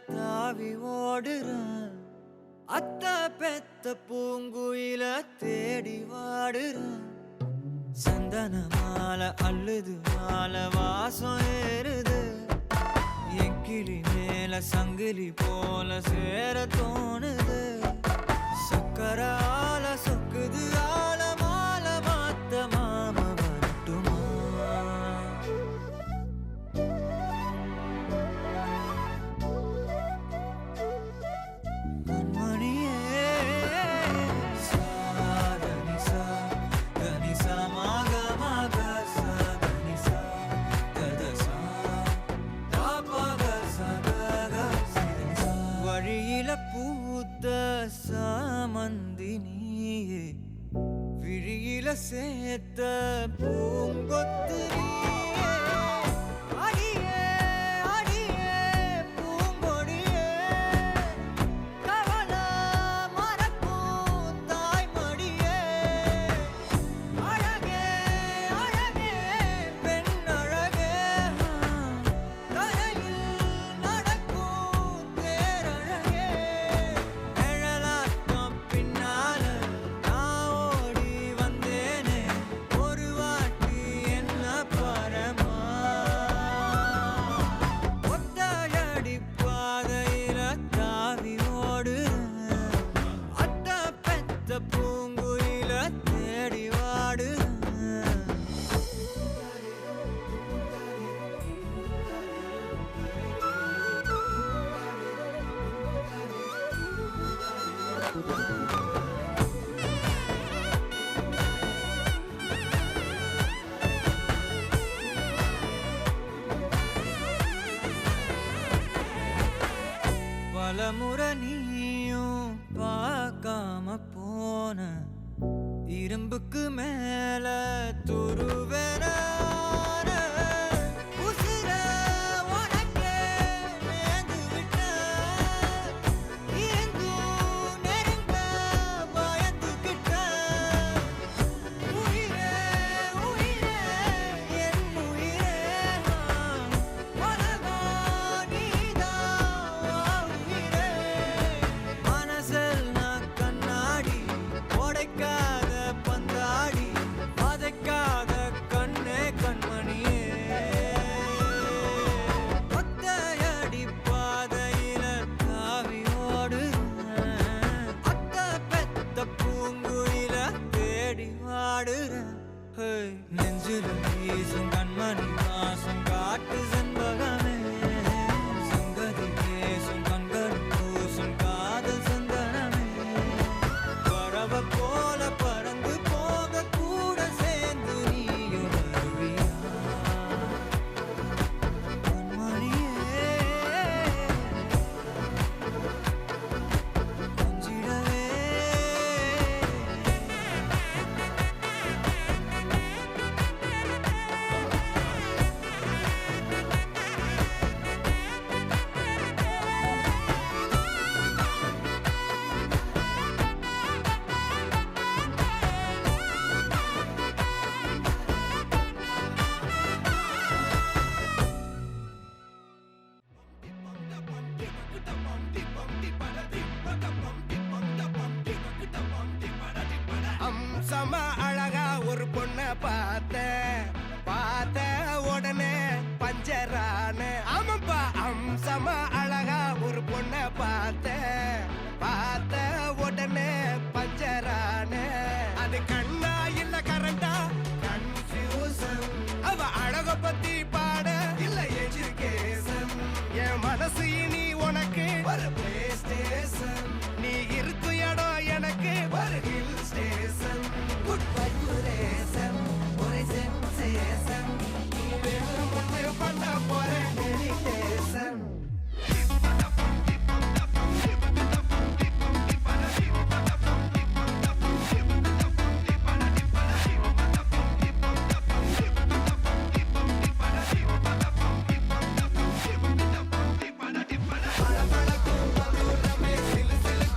தாவி ஓடுறான் அத்த பெத்த பூங்குயில தேடி வாடுறான் சந்தன மாலை அள்ளுது மாலை வாசம் ஏறுது என் கிளி மேல சங்கிலி போல சேர தோணுது சக்கர ஆல சொக்குது ஆல மால மாத்த மாம வரட்டுமா கண்மணியே சாதனி சா கனி சா மாக மாக சா கனி சா கத சா தாபக சகக சிதனி சா வழியில பூத்த சாமந்தி நீயே விழியில சேர்த்த பூங்கொத்து நீயே அடியே அடியே பூங்கொடியே கவல மறக்கும் தாய்மடியே அழகே அழகே பெண் அழகே தலையில் நடக்கும் தேரழகே நிழலாட்டம் பின்னால நான் ஓடி வந்தேனே ஒரு வாட்டி என்ன பரமா ஒத்தையடி பாதையில தாவி ஓடுறேன் அத்த பெத்த பூங்குயில தேடி வாடுறேன் பலமுறை நீயும் பார்க்காம போன இரும்புக்கு மேல துருவென உசிர உனக்கே நேர்ந்து விட்டேன் இருந்தும் நெருங்க பயந்துக்கிட்டேன் உயிரே உயிரே என் உயிரே உலகம் நீதான் உயிரே மனசில் நான் கண்ணாடி உடைக்காத பந்தாடி வதைக்காத கண்ணே கண்மணியே ஒத்தையடி பாதையில தாவி ஓடுறேன் அத்த பெத்த பூங்குயில தேடி வாடுறேன் நெஞ்சில வீசும் கண்மணி வாசம் காட்டு செண்பகமே சங்கதி பேசும் கண்கள் பூசும் காதல் சந்தனமே பறவ போல பறந்து போக கூட சேர்ந்து நீயும் வருவியா கண்மணியே கொஞ்சிடவே அம்சமா அழகா ஒரு பொண்ண பார்த்த உடனே பஞ்சரான ஆமாப்பா அம்சமா அழகா ஒரு பொண்ண பார்த்த உடனே பஞ்சரான அது கண்ணா இல்ல கரண்டா கன்ஃபியூசன் அவ அழக பத்தி பாட இல்ல எஜுகேஷன் என் மனசு இனி உனக்கு ஒரு பிளே ஸ்டேஷன் நீ இருக்கும் இடம் எனக்கு ஒரு ஹில் ஸ்டேஷன் குட் வைப்ரேஷன் ஒரு சென்சேஷன் நீ வேணும் பண்ண போற மெடிடேஷன் பழக்கும் மதுரமே சிலு சிலு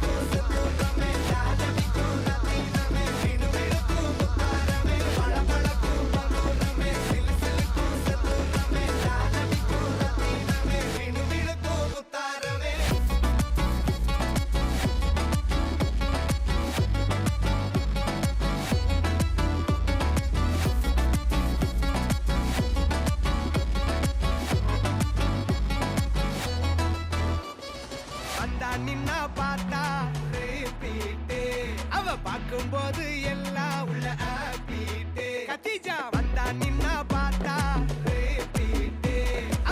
நின்னா பார்த்தா repeat. அவ பார்க்கும்போது எல்லாம் உள்ள happy. கத்திஜா வந்தா நின்னா பார்த்தா repeat.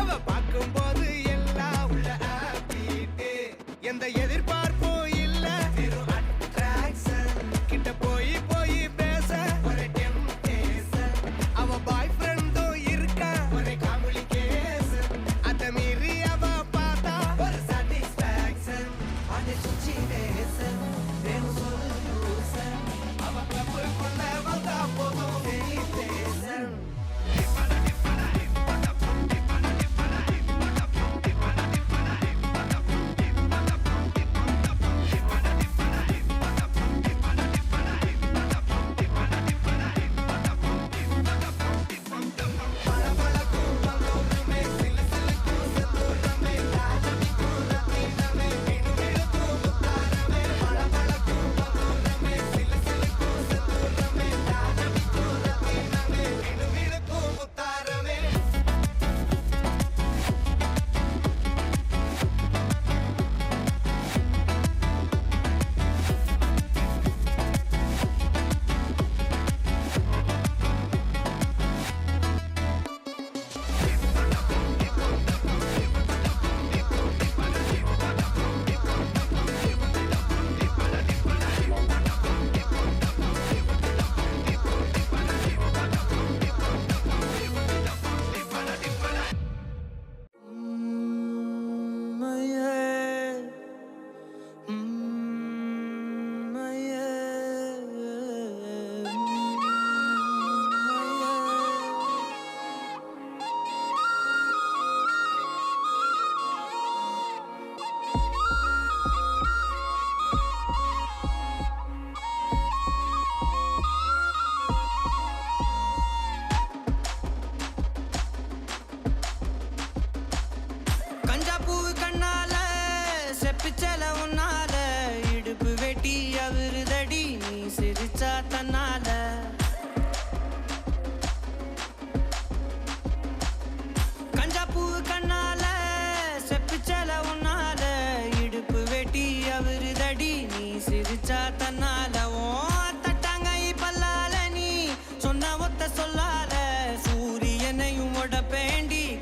அவ பார்க்கும்போது எல்லாம் உள்ள happy. எந்த எதிர்பார்ப்பும் இல்ல வெறும் attraction. கிட்ட போய் போய் பேச ஒரு temptation. அவ பாய் ஃப்ரெண்டும் இருக்கா ஒரு complication. அத மீறி அவ பார்த்தா ஒரு satisfaction. அந்த situation வேணும் solution. அவ கிளப்புக்குள்ள வந்தா போதும் celebration.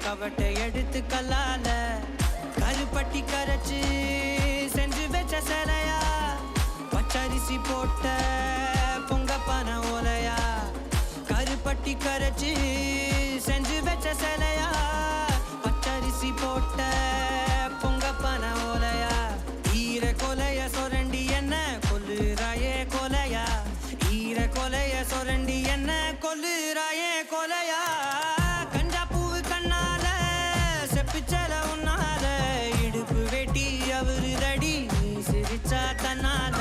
கவட்டை எடுத்து கல்லால கருப்பட்டி கரைச்சு செஞ்சு வச்ச சிலையா பச்சரிசி போட்ட பொங்க பன ஓலையா கருப்பட்டி கரைச்சு செஞ்சு வச்ச சிலையா பச்சரிசி போட்ட பொங்க பன ஓலையா ஈர கொலைய சொரண்டி என்ன கொல்லுறாயே கொலையா ஈர கொலைய சொரண்டி என்ன கொல்லுறாயே கொலையா பிச்சல உன்னால இடுப்பு வெட்டி அவரு தடி நீ சிரிச்சா தன்னால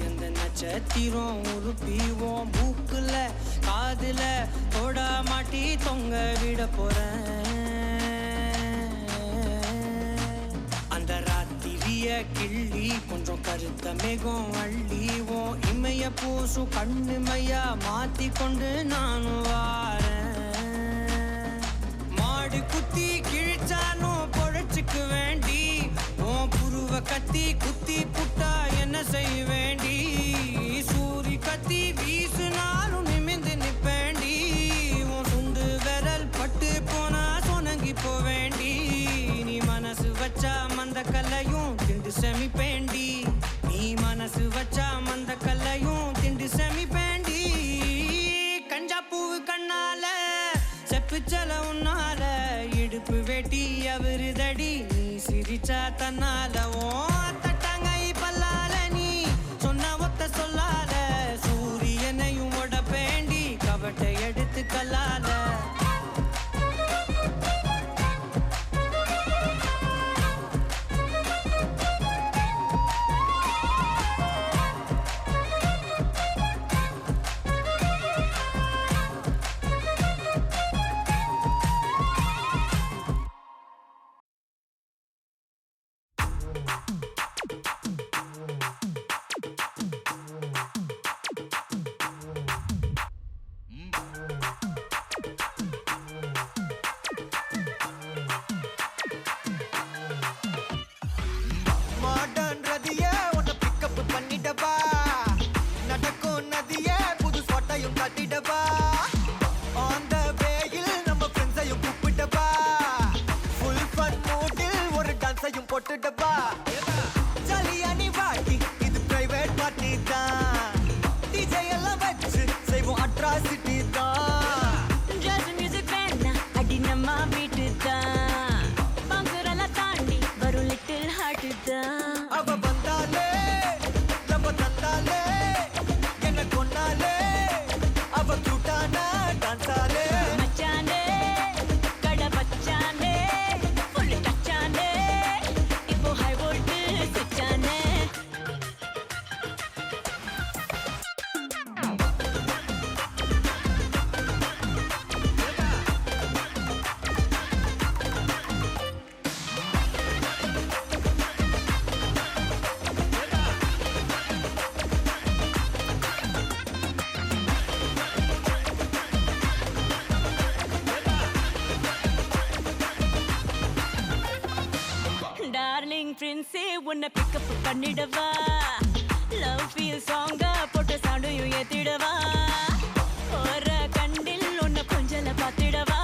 அந்த நட்சத்திரம் உருப்பிவோம் மூக்குல காதுல தொட மாட்டி தொங்க விட போறேன் அந்த ராத்திரிய கிள்ளி கொஞ்சம் கருத்த மேகம் அள்ளிவோம் இமைய பூசும் கண்ணு மையா மாத்தி கொண்டு நானும் வாரேன் மாடு குத்தி கிழிச்சாலும் பொழைச்சுக்கு வேண்டி உன் புருவ கத்தி குத்தி புட்டா என்ன செய்ய வேண்டி சூரி கத்தி வீசுனாலும் நிமிந்து நிப்பேண்டி உன் சுண்டு விரல் பட்டு போனா சொனங்கி போவேண்டி நீ மனசு வச்சா மந்த கல்லையும் திண்டு செமிப்பேண்டி நீ மனசு வச்சா மந்த கல்லையும் திண்டு செமிப்பேண்டி பிச்சல உன்னால இடுப்பு வெட்டி அவருதடி நீ சிரிச்சா தன்னால ஓ தட்டாங்கை பல்லால நீ சொன்ன ஒத்த சொல்லால சூரியனையும் உடப்பேண்டி கவட்டை எடுத்து கல்லால மாடர்ன் ரதிய உன்னை பிக்கப் பண்ணிடவா நடக்கும் நதிய புது சொட்டையும் கட்டிடவா ஆன் த வேயில் நம்ம ஃப்ரெண்ட்ஸையும் கூப்பிடவா ஃபுல் ஃபன் மூடில் ஒரு டான்ஸையும் போட்டுடவா ஜாலியா நீ வாட்டி இது பிரைவேட் பார்ட்டி தான் டிஜே எல்லாம் வச்சு செய்வோம் அட்ராசிட்டி தான் ஜாஸ் மியூசிக் வேணா அடி நம்ம வீட்டு தான் பங்குரெல்லாம் தாண்டி வரும் லிட்டில் ஹார்ட் தான் அவ வந்தாலே நம்ம தந்தாலே என்ன கொண்டாலே அவ கியூட்டானா டான்ஸாலே மச்சானே கட பச்சானே ஃபுல் டச்சானே இப்போ ஹை வோல்ட் சுச்சானே டார்லிங் பிரின்ஸே உன்னை பிக்கப் பண்ணிடவா லவ் ஃபீல் சாங்கா போட்டு சவுண்டையும் ஏத்திடவா போற கண்டில் உன்னை கொஞ்சல பார்த்திடவா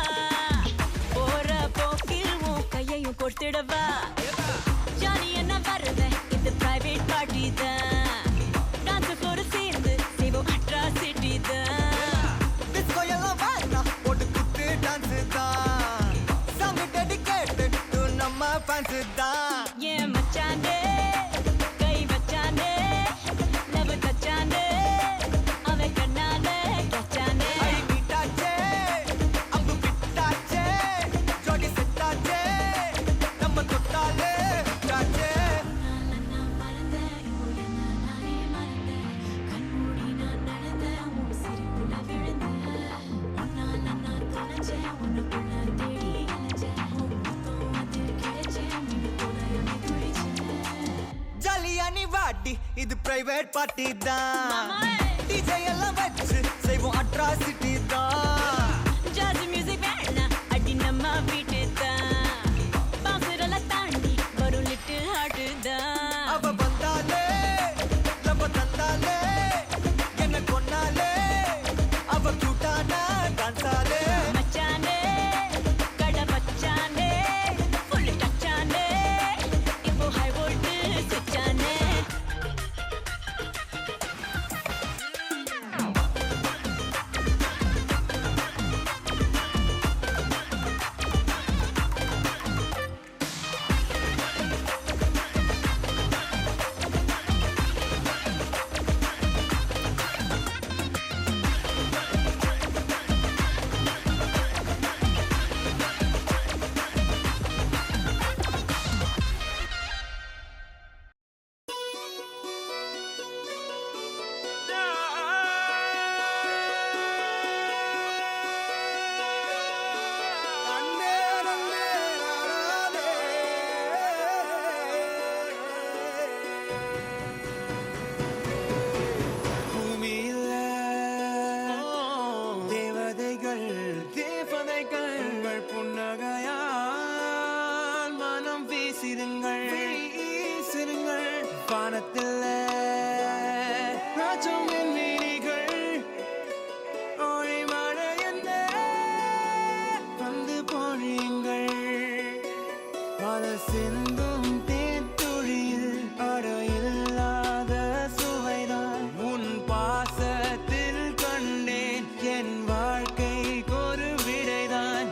போற போக்கில் உன் கையையும் கொடுத்திடவா ஜாலி என்ன வருவேன் இது பிரைவேட் பார்ட்டி தான் டான்ஸ் ஃப்ளோர் சேர்ந்து செய்வோம் அட்ராசிட்டி தான் டிஸ்கோ எல்லாம் வேணா போட்டு குத்து டான்ஸ் தான் சாங் டெடிகேட்டட் டு நம்ம ஃபேன்ஸ் தான் ஏன் மச்சானே கை வச்சானே லவ் தச்சானே அவன் கண்ணால கச்சானே அடி மீட்டாச்சே அம்பு பிட்டாச்சே ஜோடி செட்டாச்சே நம்ம தொட்டாலே விட்டாச்சே நான் மறந்தேன் நானே மறந்தேன் கண்மூடி நான் நடந்தேன் உன் சிரிப்புல விழுந்தேன் உன்னால நான் தொலைச்சேன் உனக்குள்ள தேடி அலைஞ்சேன் உன் முத்தம் அது கிடைச்சேன் மீன் போல என்னை துடிச்சேன் ஜாலியா நீ வாட்டி இது பிரைவேட் பார்ட்டி தான் மாமா. டிஜே எல்லாம் வச்சு செய்வோம் அட்ராசிட்டி தான் ஜாஸ் மியூசிக் வேணா அடி நம்ம வீட்டு தான் பங்குரெல்லாம் தாண்டி வரும் லிட்டில் ஹார்ட் தான் அவ வந்தாலே நம்ம தந்தாலே என்ன கொண்டாலே அவ கியூட்டானா டான்ஸாலே மச்சானே கட பச்சானே ஃபுல் டச்சானே இப்போ ஹை வோல்ட் சுச்சானே வானத்தில் ராஜம் என் வீணிகள் ஒளி மழை என்ன வந்து பொழியுங்கள் பல சிந்தும் தேத்துழியில் அடையில்லாத சுவைதான் உன் பாசத்தில் கண்டேன் என் வாழ்க்கைக்கு ஒரு விடைதான்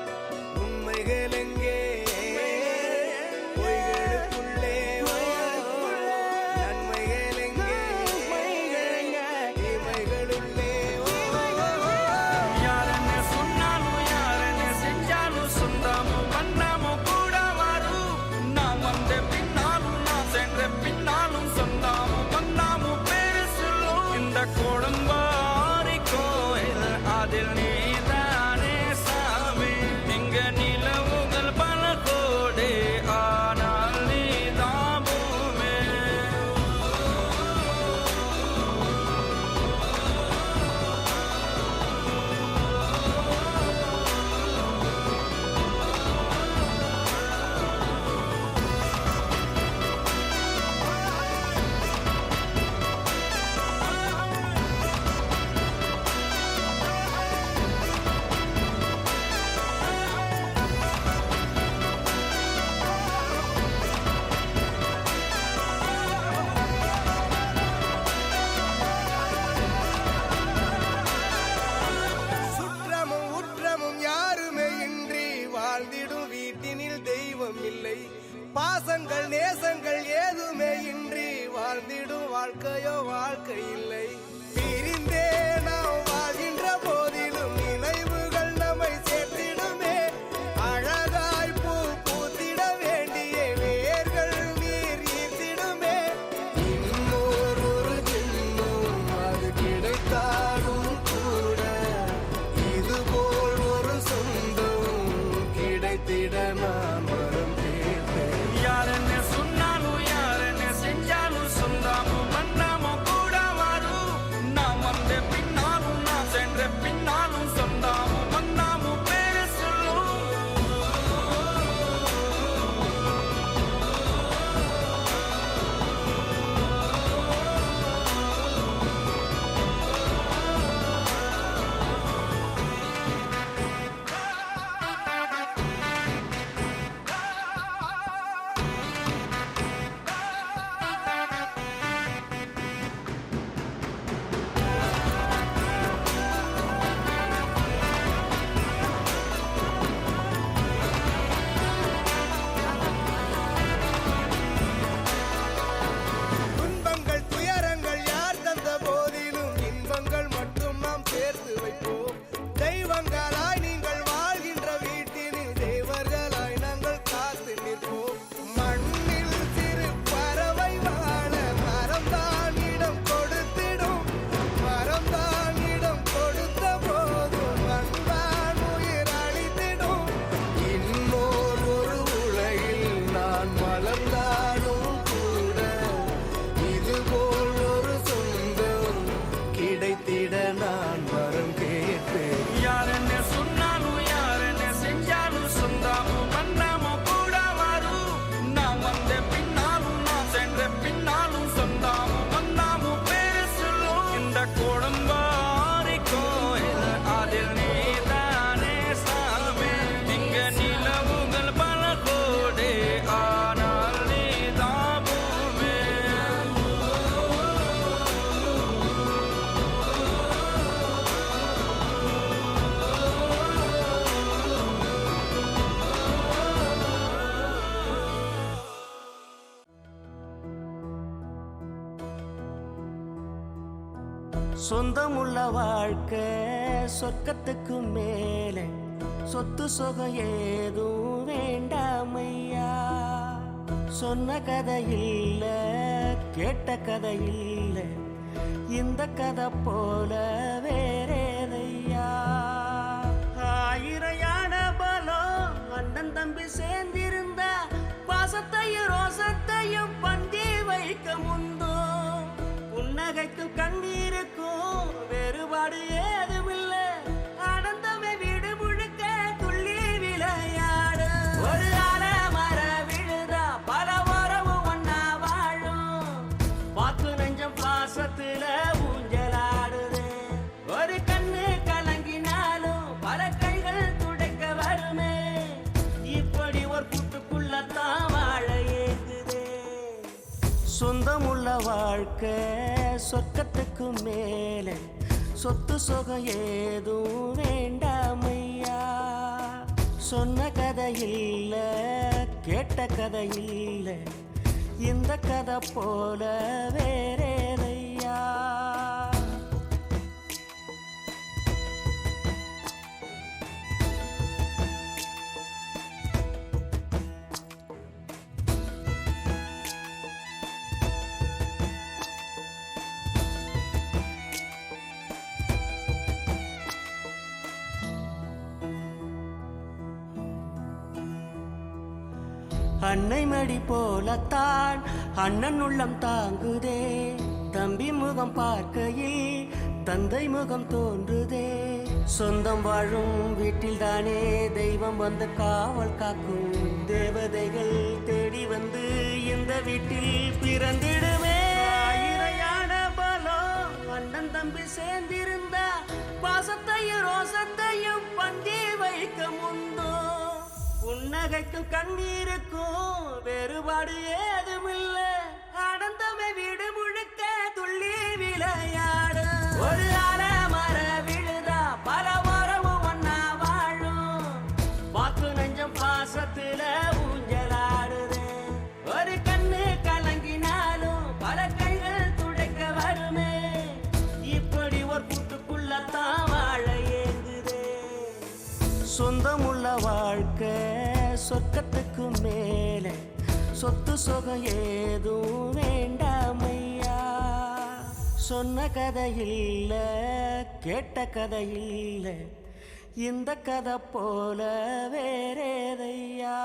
வாழ்க்கையோ வாழ்க்கை இல்லை. பிரிந்தே நாம் வாழ்கின்ற போதிலும் நினைவுகள் நம்மை சேர்த்திடுமே. அழகாய் பூ பூத்திட வேண்டிய வேர்கள் நீர் ஈர்த்திடுமே. இன்னொரு ஒரு ஜென்மம் அது கிடைத்தாலும் கூட இதுபோல் ஒரு சொந்தம் கிடைத்திட நான் வரம் தேர்ந்தேன். யார் என்ன சொன்னாலும் யார் என்ன செஞ்சாலும் சொந்தாமும் மன்னாமும் கூட வரும். நான் வந்த பின்னாலும் நான் சென்ற பின்னாலும் சொந்தாமும் மன்னாமும் பேரு சொல்லும். துன்பங்கள் துயரங்கள் யார் தந்த போதிலும் இன்பங்கள் மட்டும் நாம் சேர்த்து வைப்போம். தெய்வங்களாய் நீங்கள் வாழ்கின்ற வீட்டினில் தேவர்களாய் நாங்கள் காத்து நிற்போம். மண்ணில் சிறு பறவை வாழ மரம்தான் இடம் கொடுத்திடும். மரம்தான் இடம் கொடுத்த போதும் மண்தான் உயிர் அளித்திடும். இன்னோர் ஒரு உலகில் நான் மலர்ந்தாலும் கூட இதுபோல் ஒரு சொந்தம் கிடைத்திட நான் வரம் கேட்பேன். யார் என்ன சொன்னாலும் யார் என்ன செஞ்சாலும் சொந்தாமும் மன்னாமும் கூட வரும். நான் வந்த பின்னாலும் நான் சென்ற பின்னாலும் சொந்தாமும் மன்னாமும் பேரு சொல்லும். இந்த குடும்பாரி கோயில் அதில் நீதானே சாமி. இங்க நிலவுகள் பல கோடி ஆனால் நீதான் பூமி. சொந்தமுள்ள வாழ்க்கை சொர்க்கத்துக்கு மேலே சொத்து சுகம் ஏதும் வேண்டாமையா. சொன்ன கதை இல்ல கேட்ட கதை இல்ல இந்த கதை போல வேறேதையா. ஆயிரம் யானை பலம் அண்ணன் தம்பி சேர்ந்திருந்தா பாசத்தையும் ரோசத்தையும் பந்தி வைக்க முந்தோ. புன்னகைக்கும் கண்ணீருக்கும் வேறுபாடு ஏதுமில்ல. ஆனந்தமே வீடு முழுக்க துள்ளி விளையாடு. ஒரு மர விழுதா பல உறவும் ஒன்னா வாழும். வாக்கு நெஞ்சம் பாசத்துல ஊஞ்சலாடுது. ஒரு கண்ணு கலங்கினாலும் பல கைகள் துடைக்க வருமே. இப்படி ஒரு கூட்டுக்குள்ளத்தான் வாழ ஏங்குதே. சொந்தமுள்ள வாழ்க்கை சொர்க்கத்துக்கு மேலே சொத்து சுகம் ஏதும் வேண்டாமையா. சொன்ன கதை இல்ல கேட்ட கதை இல்ல இந்த கதை போல வேறேதையா. அன்னை மடி போலத்தான் அண்ணன் உள்ளம் தாங்குதே. தம்பி முகம் பார்க்கையில் தந்தை முகம் தோன்றுதே. சொந்தம் வாழும் வீட்டில் தானே தெய்வம் வந்து காவல் காக்கும். தேவதைகள் தேடி வந்து இந்த வீட்டில் பிறந்திடுமே. ஆயிரையான பலம் அண்ணன் தம்பி சேர்ந்திருந்தா பாசத்தையும் ரோசத்தையும் பந்தி வைக்க முந்தோ. புன்னகைக்கும் கண்ணீருக்கும் வேறுபாடு ஏதுமில்ல. ஆனந்தமே வீடு முழுக்க துள்ளி விளையாடு. ஒரு மர விழுதா பல உறவும் ஒன்னா வாழும். வாக்கு நெஞ்சம் பாசத்துல ஊஞ்சலாடுது. ஒரு கண்ணு கலங்கினாலும் பல கைகள் துடை சொந்தமுள்ள வாழ்க்கை சொர்க்கத்துக்கு மேல சொத்து சுகம் ஏதும் வேண்டாமையா. சொன்ன கதை இல்ல கேட்ட கதை இல்ல இந்த கதை போல வேறேதையா.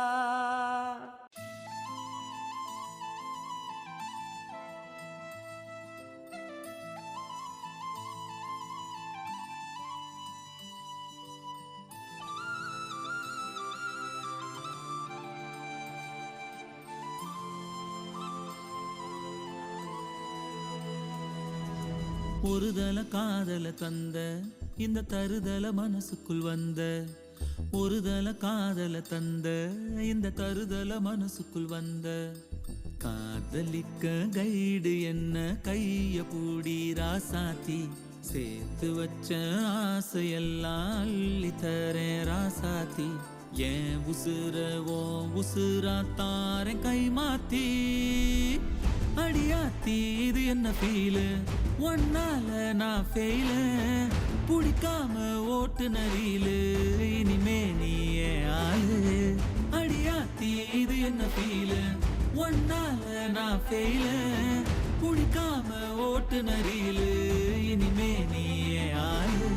ஒருதல காதல தந்த இந்த தருதல மனசுக்குள் வந்த ஒருதல காதல தந்த இந்த தருதல மனசுக்குள் வந்த காதலிக்க கைடு என்ன கைய பூடி ராசாத்தி சேர்த்து வச்ச ஆசையெல்லாம் அள்ளி தரேன் ராசாத்தி ஏன் உசுரவோ உசுரா தாரேன் கை மாத்தி அடியாத்தி இது என்ன ஃபீலு ஒன்னால நான் ஃபெயில பிடிக்காம ஓட்டு நரியிலு இனிமே நீ ஆளு அடியாத்தி இது என்ன ஃபீலு ஒன்னால நான் ஃபெயில பிடிக்காம ஓட்டு நரியிலு இனிமே நீ ஆளு.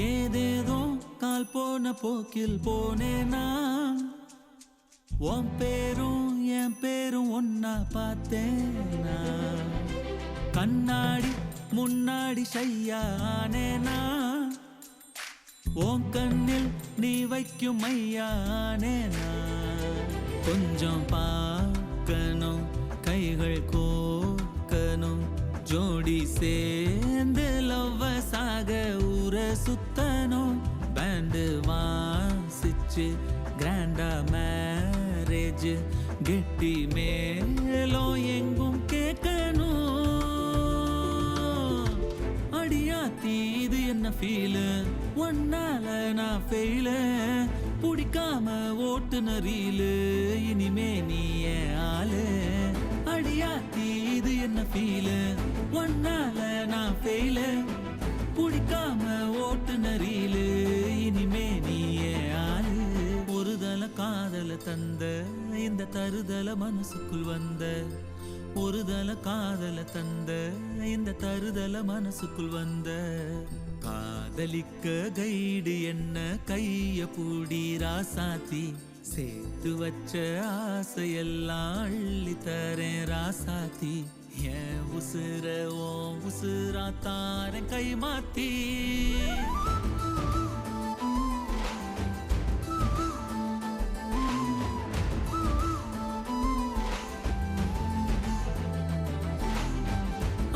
ஏதேதோ கால் போன போக்கில் போனேனா உன் பேரும் என் பேரும் ஒன்னா பார்த்தேனா கண்ணாடி முன்னாடி ஷையானேனா உன் கண்ணில் நீ வைக்கும் மையானேனா கொஞ்சம் பார்க்கணும் கைகள் கோக்கணும் ஜோடி சேர்ந்து லவ்வசாக ஊர சுத்தணும் பேண்டு வாசிச்சு கிராண்டா மேரேஜ் கெட்டி மேலும் எங்கும் கேட்கணும் அடியாத்தி இது என்ன ஃபீலு ஒன்னால நான் ஃபெயில பிடிக்காம ஓட்டு நரியிலு இனிமே நீ ஆளு அடியாத்தி இது என்ன ஃபீலு ஒன்னால நான் ஃபெயில பிடிக்காம ஓட்டு நரியிலு இனிமே நீ ஆளு ஒருதல காதல தந்த இந்த தருதல மனசுக்குள் வந்த ஒருதல காதல தந்த இந்த தருதல மனசுக்குள் வந்த காதலிக்க கைடு என்ன கைய பூடி ராசாத்தி சேர்த்து வச்ச ஆசையெல்லாம் அள்ளி தரேன் ராசாத்தி ஏன் உசுர ஓ உசுரா தாரேன் கை மாத்தி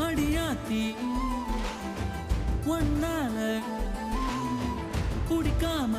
அடியாத்தி ஒன்னால பிடிக்காம